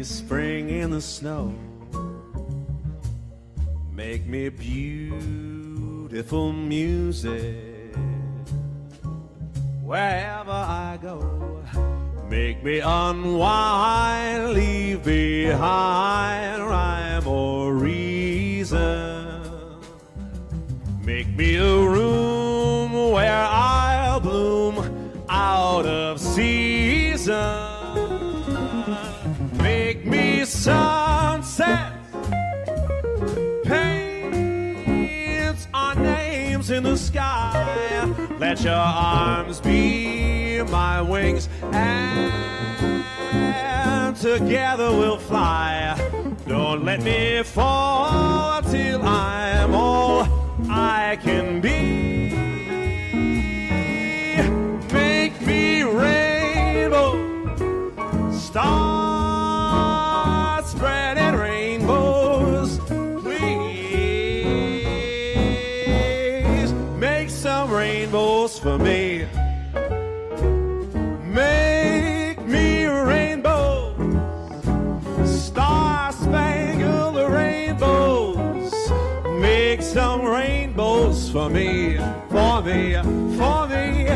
Spring in the snow. Make me beautiful music wherever I go. Make me unwind, leave behind rhyme or reason. Make me a room where I'll bloom out of season. Make me sunset, paint our names in the sky. Let your arms be my wings, and together we'll fly. Don't let me fall till I'm all I can be. Make me rainbow, start spreading rainbows. Please make some rainbows for me. Make me rainbows, star-spangled rainbows. Make some rainbows for me, for me, for me.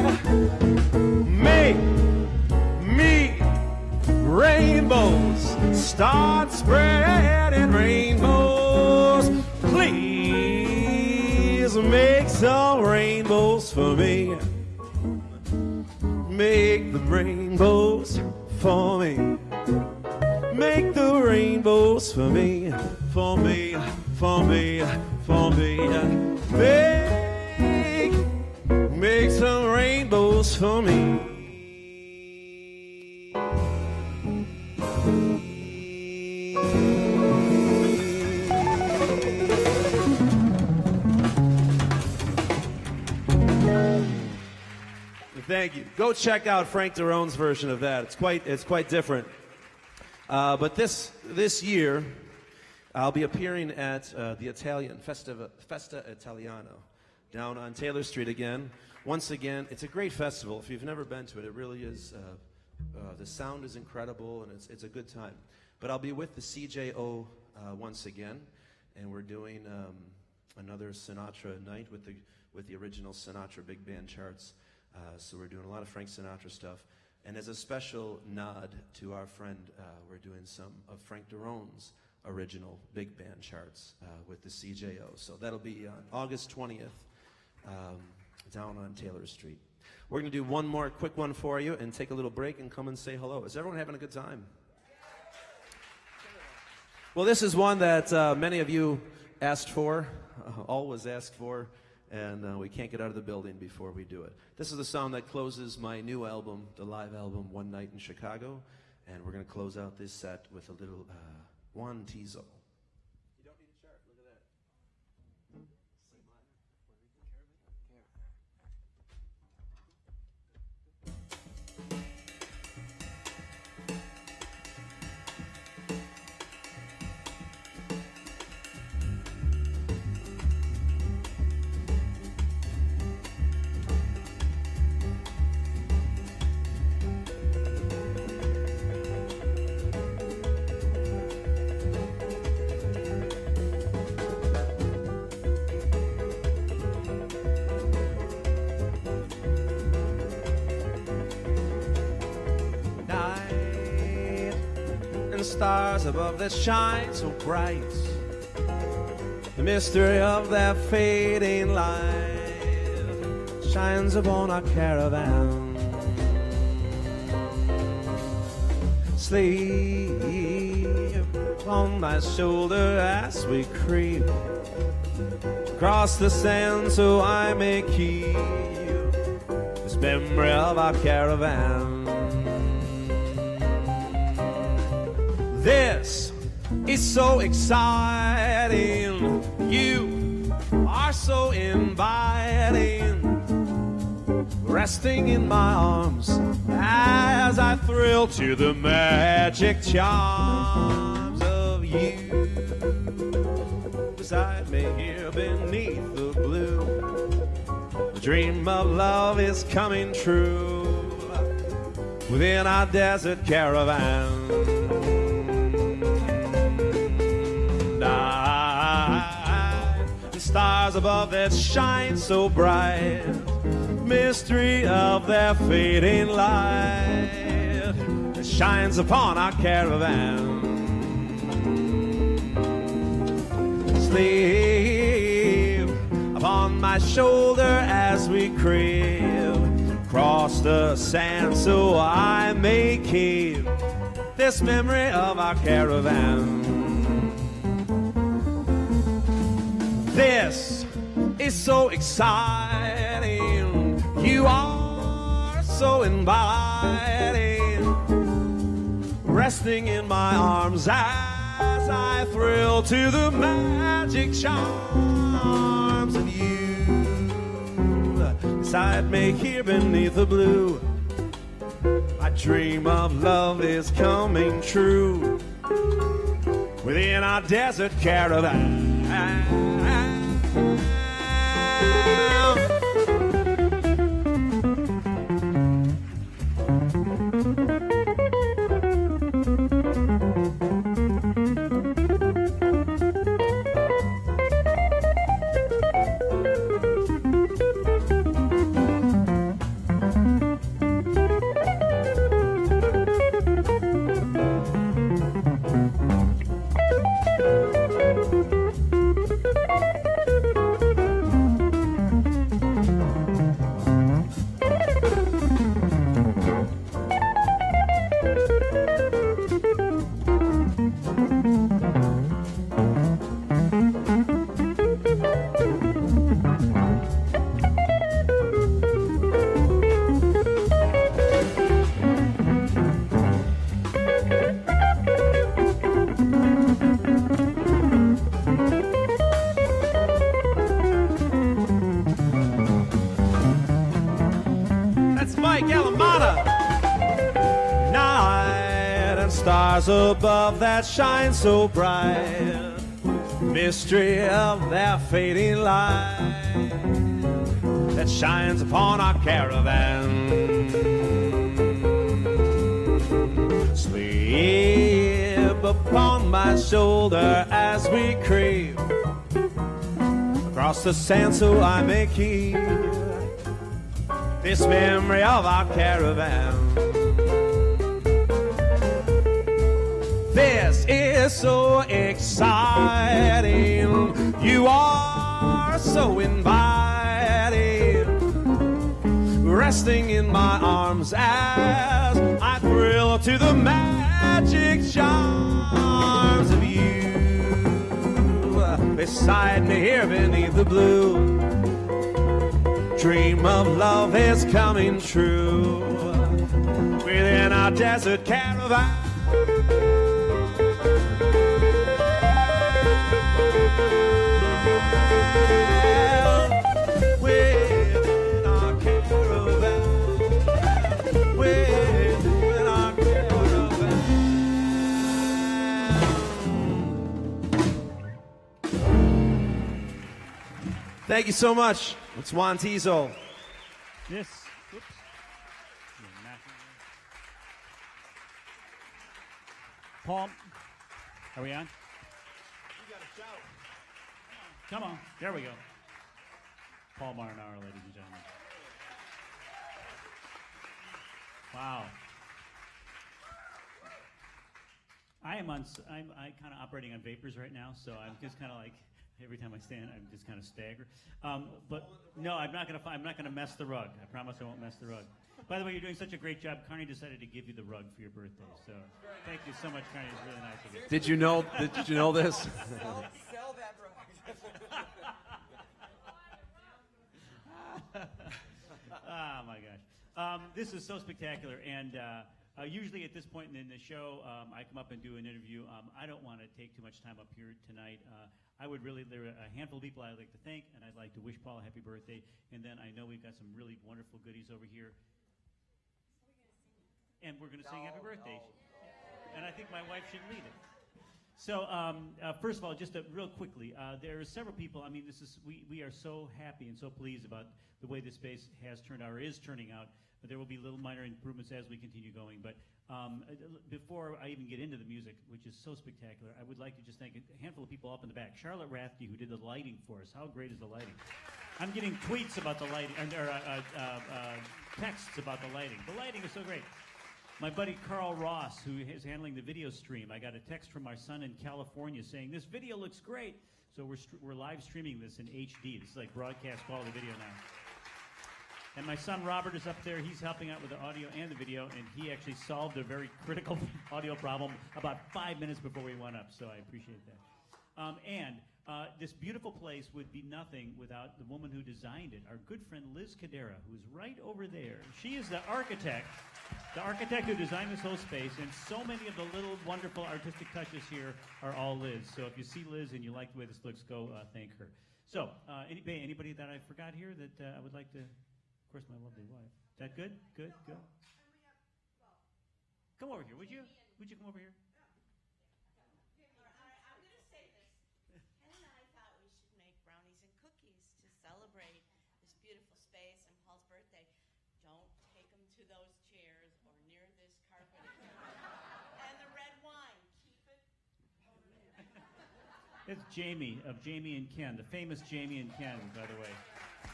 Make me rainbows, start spreading rainbows. Please make some rainbows for me. Make the rainbows for me. Make the rainbows for me, for me, for me, for me. Make some rainbows for me. Thank you. Go check out Frank Darone's version of that. It's quite different. But this year, I'll be appearing at the Italian Festa Italiano down on Taylor Street again. Once again, it's a great festival. If you've never been to it, it really is. The sound is incredible, and it's a good time. But I'll be with the CJO once again, and we're doing another Sinatra night with the original Sinatra big band charts. So we're doing a lot of Frank Sinatra stuff. And as a special nod to our friend, we're doing some of Frank Darone's original big band charts with the CJO. So that'll be on August 20th down on Taylor Street. We're going to do one more quick one for you and take a little break and come and say hello. Is everyone having a good time? Well, this is one that many of you asked for, always asked for, and we can't get out of the building before we do it. This is the song that closes my new album, the live album, One Night in Chicago, and we're going to close out this set with a little Juan Tizo. You don't need a chart, look at that. Stars above that shine so bright, the mystery of that fading light shines upon our caravan. Sleep on my shoulder as we creep across the sand so I may keep this memory of our caravan. This is so exciting. You are so inviting. Resting in my arms as I thrill to the magic charms of you. Beside me here beneath the blue, the dream of love is coming true within our desert caravan. The stars above that shine so bright, mystery of their fading light that shines upon our caravan. Sleep upon my shoulder as we creep across the sand so I may keep this memory of our caravan. This is so exciting. You are so inviting. Resting in my arms as I thrill to the magic charms of you. Beside me here beneath the blue, my dream of love is coming true within our desert caravan. That's Mike Alamana. Night and stars above that shine so bright. Mystery of their fading light that shines upon our caravan. Sleep upon my shoulder as we creep across the sand so I may keep this memory of our caravan. This is so exciting. You are so inviting. Resting in my arms as I thrill to the magic charms of you. Beside me here beneath the blue, dream of love is coming true within our desert caravan. Within our caravan, within our caravan. Thank you so much. It's Juan Tizo. This. Oops. Paul, are we on? You gotta shout. Come on. There we go. Paul Marinaro, ladies and gentlemen. Wow. I'm kind of operating on vapors right now, so I'm just kind of like every time I stand, I'm just kind of stagger. But no, I'm not gonna mess the rug. I promise I won't mess the rug. By the way, you're doing such a great job. Carney decided to give you the rug for your birthday, so thank you so much, Carney. It's really nice of you. Did you know this? Sell that rug. Oh my gosh, this is so spectacular, and usually at this point in the show, I come up and do an interview. I don't want to take too much time up here tonight. There are a handful of people I'd like to thank, and I'd like to wish Paul a happy birthday, and then I know we've got some really wonderful goodies over here. And we're going to sing happy birthday. And I think my wife should lead it. So, first of all, just real quickly, there are several people. I mean, we are so happy and so pleased about the way this space has turned out or is turning out. But there will be little minor improvements as we continue going. But before I even get into the music, which is so spectacular, I would like to just thank a handful of people up in the back. Charlotte Rathke, who did the lighting for us. How great is the lighting? I'm getting tweets about the lighting, or texts about the lighting. The lighting is so great. My buddy Carl Ross, who is handling the video stream, I got a text from my son in California saying, this video looks great. So we're live streaming this in HD. This is like broadcast quality video now. And my son Robert is up there. He's helping out with the audio and the video, and he actually solved a very critical audio problem about 5 minutes before we went up, so I appreciate that. This beautiful place would be nothing without the woman who designed it, our good friend Liz Cadera, who's right over there. She is the architect who designed this whole space, and so many of the little wonderful artistic touches here are all Liz. So if you see Liz and you like the way this looks, go thank her. So anybody that I forgot here that I would like to, of course, my lovely wife. Is that good? Good, good. Come over here, would you? Would you come over here? I'm going to say this. Ken and I thought we should make brownies and cookies to celebrate this beautiful space and Paul's birthday. Don't take them to those chairs or near this carpet. And the red wine, keep it. It's Jamie of Jamie and Ken, the famous Jamie and Ken, by the way.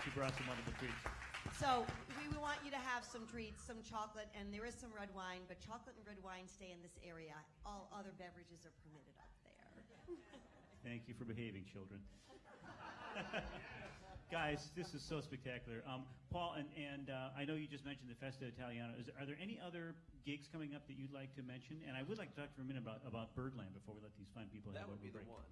She brought some wonderful treats. So we want you to have some treats, some chocolate, and there is some red wine, but chocolate and red wine stay in this area. All other beverages are permitted up there. Thank you for behaving, children. Guys, this is so spectacular. Paul, and I know you just mentioned the Festa Italiana. Are there any other gigs coming up that you'd like to mention? And I would like to talk for a minute about Birdland before we let these fine people have a break. That would be the one.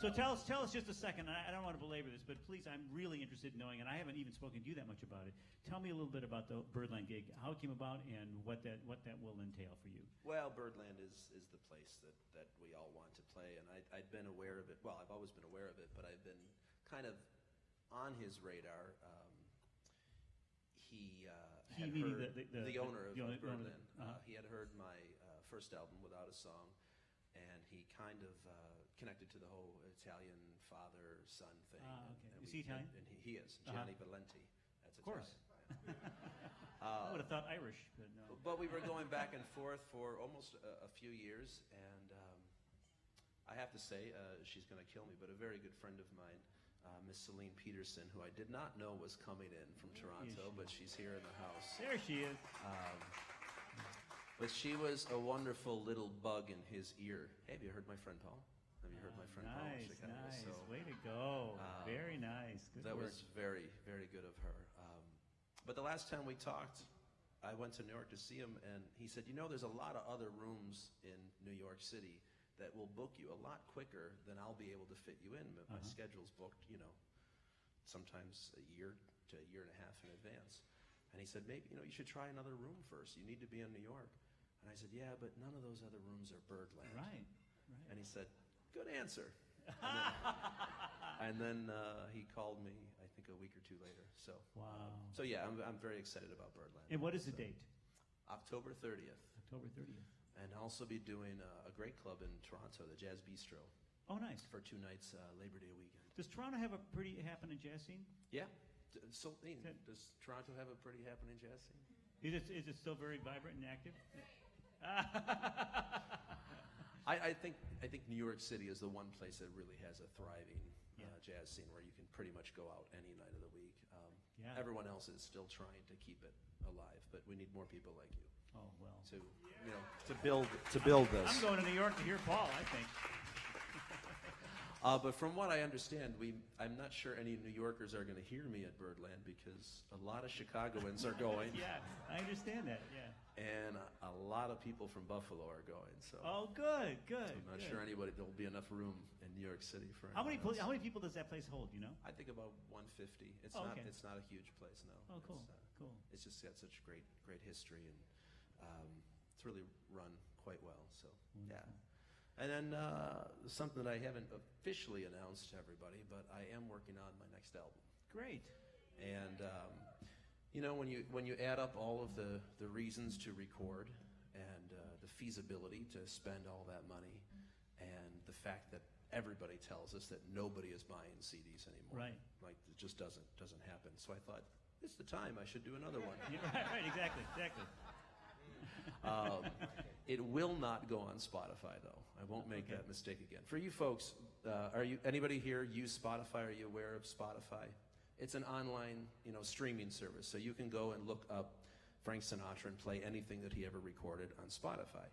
So tell us just a second. I don't want to belabor this, but please, I'm really interested in knowing, and I haven't even spoken to you that much about it. Tell me a little bit about the Birdland gig, how it came about, and what that will entail for you. Well, Birdland is the place that we all want to play, and I'd been aware of it. Well, I've always been aware of it, but I've been kind of on his radar. he He had meaning heard the owner of the owner- Berlin. uh-huh. He had heard my first album, Without a Song, and he kind of connected to the whole Italian father-son thing. Okay. And Is he Italian? And he is. Uh-huh. Gianni Valenti. That's Of course. Italian. I would have thought Irish, but no. But we were going back and forth for almost a few years, and I have to say, she's going to kill me, but a very good friend of mine, Miss Celine Peterson, who I did not know was coming in from Toronto, but she's here in the house. There she is. But she was a wonderful little bug in his ear. Hey, have you heard my friend Paul? Have you heard my friend Paul? in Nice, Chicago? nice. So, Way to go. Very nice. Good that work. was very, very good of her. But the last time we talked, I went to New York to see him, and he said, you know, there's a lot of other rooms in New York City that will book you a lot quicker than I'll be able to fit you in. My schedule's booked, you know, sometimes a year to a year and a half in advance. And he said, maybe, you know, you should try another room first. You need to be in New York. And I said, yeah, but none of those other rooms are Birdland. Right. And he said, good answer. And then he called me, I think, a week or two later. So, Wow. So yeah, I'm very excited about Birdland. And what is the date? October 30th. October 30th. And I'll also be doing a great club in Toronto, the Jazz Bistro, Oh, nice. for 2 nights Labor Day weekend. Does Toronto have a pretty happening jazz scene? Yeah. So, Ian, Okay. does Toronto have a pretty happening jazz scene? Is it still very vibrant and active? I think New York City is the one place that really has a thriving jazz scene where you can pretty much go out any night of the week. Yeah. Everyone else is still trying to keep it alive, but we need more people like you Oh, well. to, you know, to build this. I'm going to New York to hear Paul, I think. But from what I understand, I'm not sure any New Yorkers are going to hear me at Birdland because a lot of Chicagoans are going. Yeah, I understand that, yeah. And a lot of people from Buffalo are going. So Oh, good, good. I'm not good. sure there'll be enough room in New York City for How many anyone else. how many people does that place hold, you know? I think about 150. It's Oh, not okay. it's not a huge place, no. Oh, cool, cool. It's just got such great history, and it's really run quite well. So yeah. And then something that I haven't officially announced to everybody, but I am working on my next album. Great. And you know, when you add up all of the reasons to record and the feasibility to spend all that money, and the fact that everybody tells us that nobody is buying CDs anymore, Right. Like it just doesn't happen. So I thought, it's the time I should do another one. Yeah, right, exactly. It will not go on Spotify, though. I won't make that mistake again. For you folks, anybody here use Spotify? Are you aware of Spotify? It's an online, streaming service, so you can go and look up Frank Sinatra and play anything that he ever recorded on Spotify.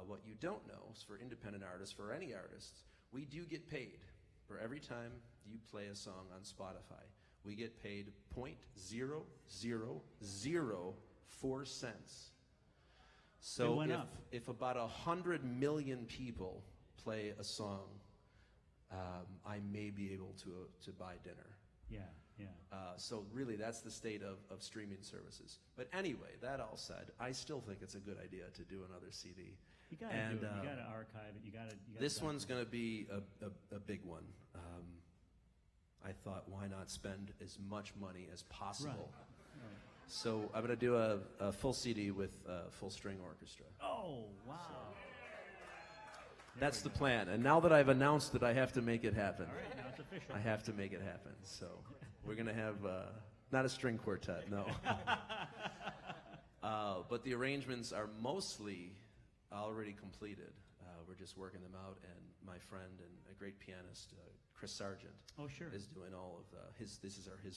What you don't know is for independent artists, for any artists, we do get paid for every time you play a song on Spotify. We get paid 0.0004 cents. It So went up. if about 100 million people play a song, I may be able to buy dinner. Yeah, yeah. So really, that's the state of streaming services. But anyway, that all said, I still think it's a good idea to do another CD. You gotta do it. You gotta archive it. You gotta This one's document going to be a big one. I thought, why not spend as much money as possible? Right. So I'm going to do a full CD with a full string orchestra. Oh, wow. That's the plan. And now that I've announced it, I have to make it happen. All right, now it's official. I have to make it happen. So we're going to have not a string quartet, no. But the arrangements are mostly already completed. We're just working them out, and my friend and a great pianist, Chris Sargent, Oh, sure. is doing all of his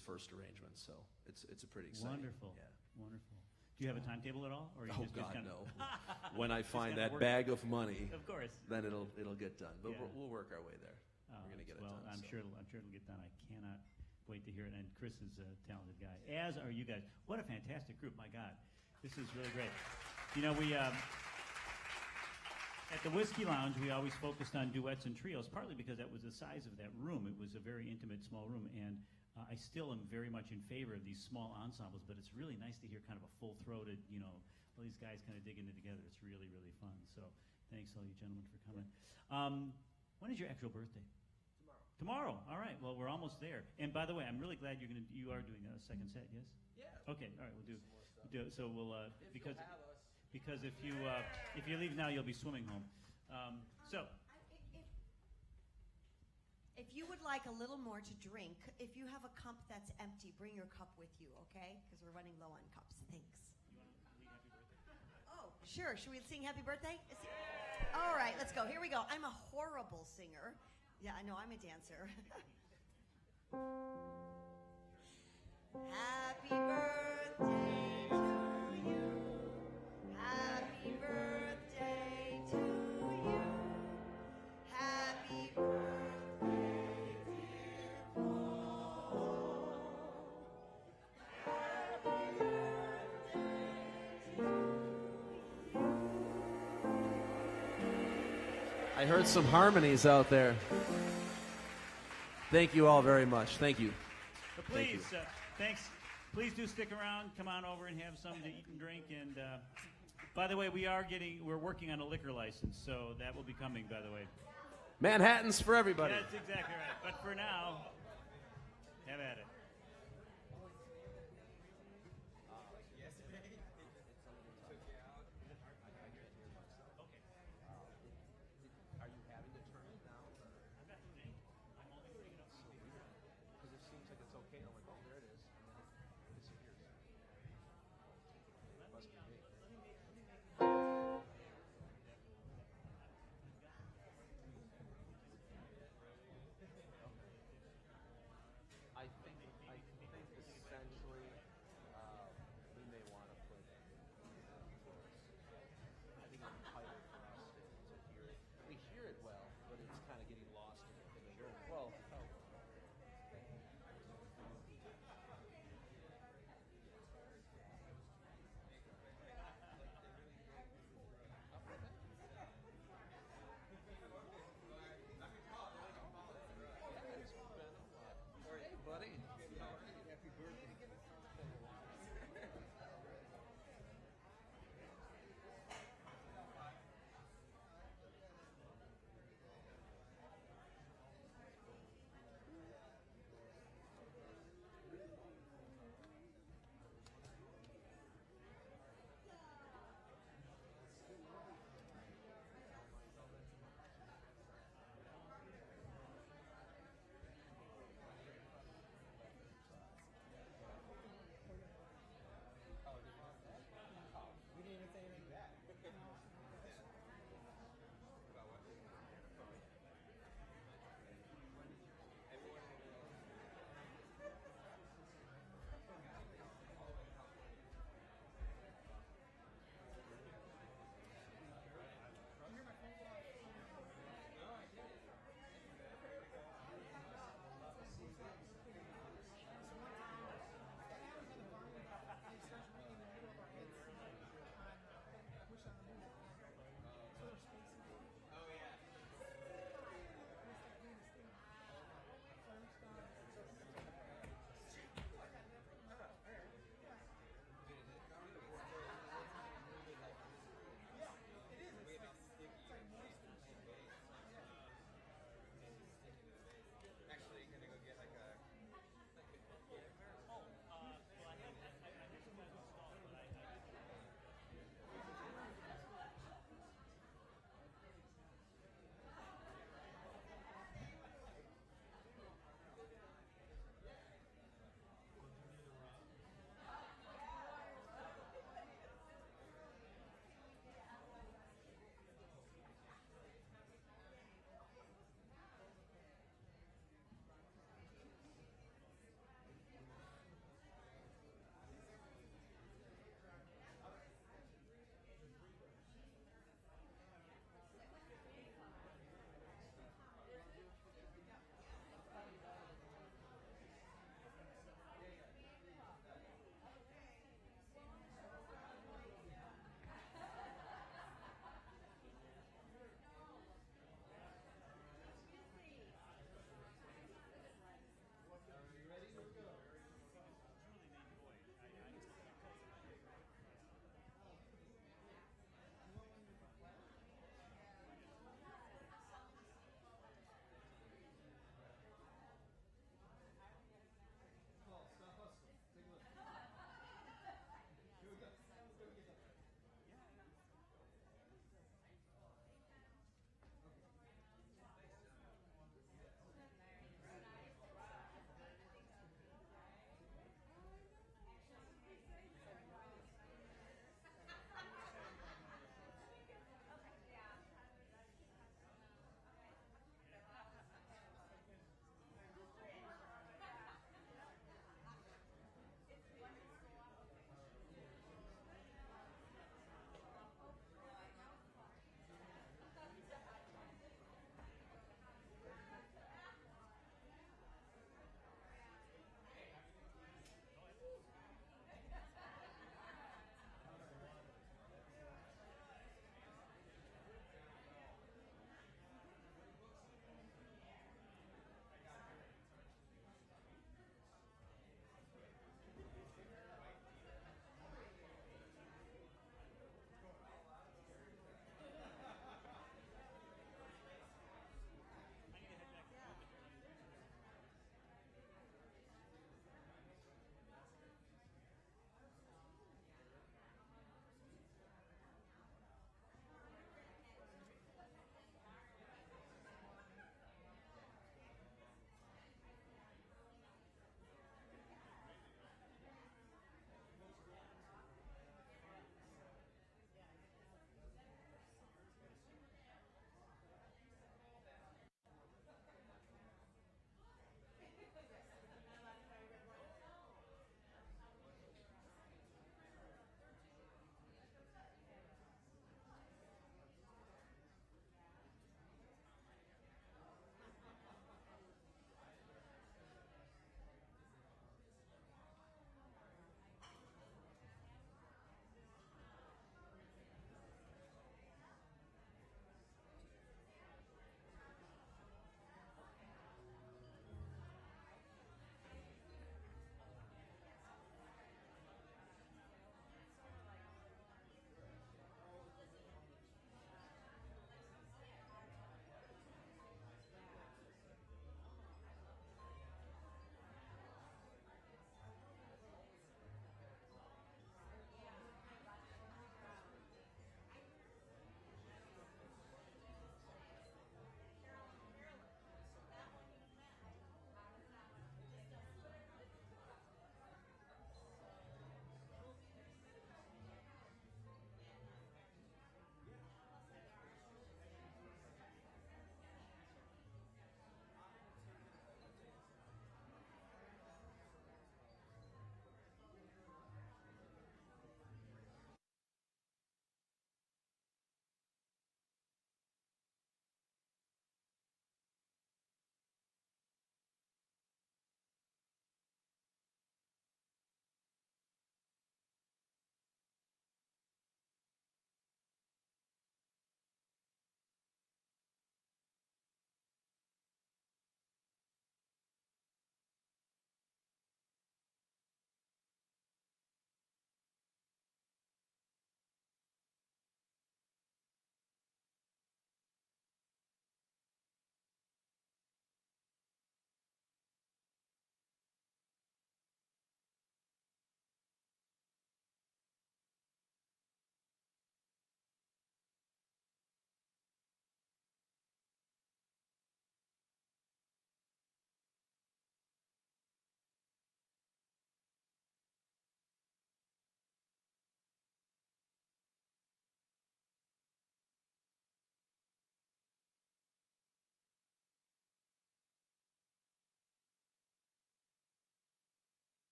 first arrangement. So it's a pretty exciting. Wonderful. Yeah. Wonderful. Do you have a timetable at all? Or you Oh just God, kinda... no! When I find kinda that work. bag of money, Of course. then it'll get done. But Yeah. we'll work our way there. We're gonna get it well, done. I'm so. sure it'll get done. I cannot wait to hear it. And Chris is a talented guy, as are you guys. What a fantastic group! My God, this is really great. You know, we at the Whiskey Lounge, we always focused on duets and trios, partly because that was the size of that room. It was a very intimate, small room, and I still am very much in favor of these small ensembles. But it's really nice to hear kind of a full-throated, all these guys kind of digging it together. It's really, really fun. So, thanks all you gentlemen for coming. When is your actual birthday? Tomorrow. All right. Well, we're almost there. And by the way, I'm really glad you are doing a second set. Yes. Yeah. Okay. All right. We'll do it. So we'll because if you leave now, you'll be swimming home. So. If you would like a little more to drink, if you have a cup that's empty, bring your cup with you, okay? Because we're running low on cups. Thanks. You want to leave happy birthday? Oh, sure. Should we sing happy birthday? All right, let's go. Here we go. I'm a horrible singer. Yeah, I know. I'm a dancer. Happy birthday to you. Happy birthday to you. Happy birthday, dear Paul. Happy birthday to you. I heard some harmonies out there. Thank you all very much. Thank you. But Thank please, thanks. Please do stick around. Come on over and have something to eat and drink. And by the way, we're working on a liquor license, so that will be coming. By the way, Manhattan's for everybody. that's exactly right. But for now, have at it.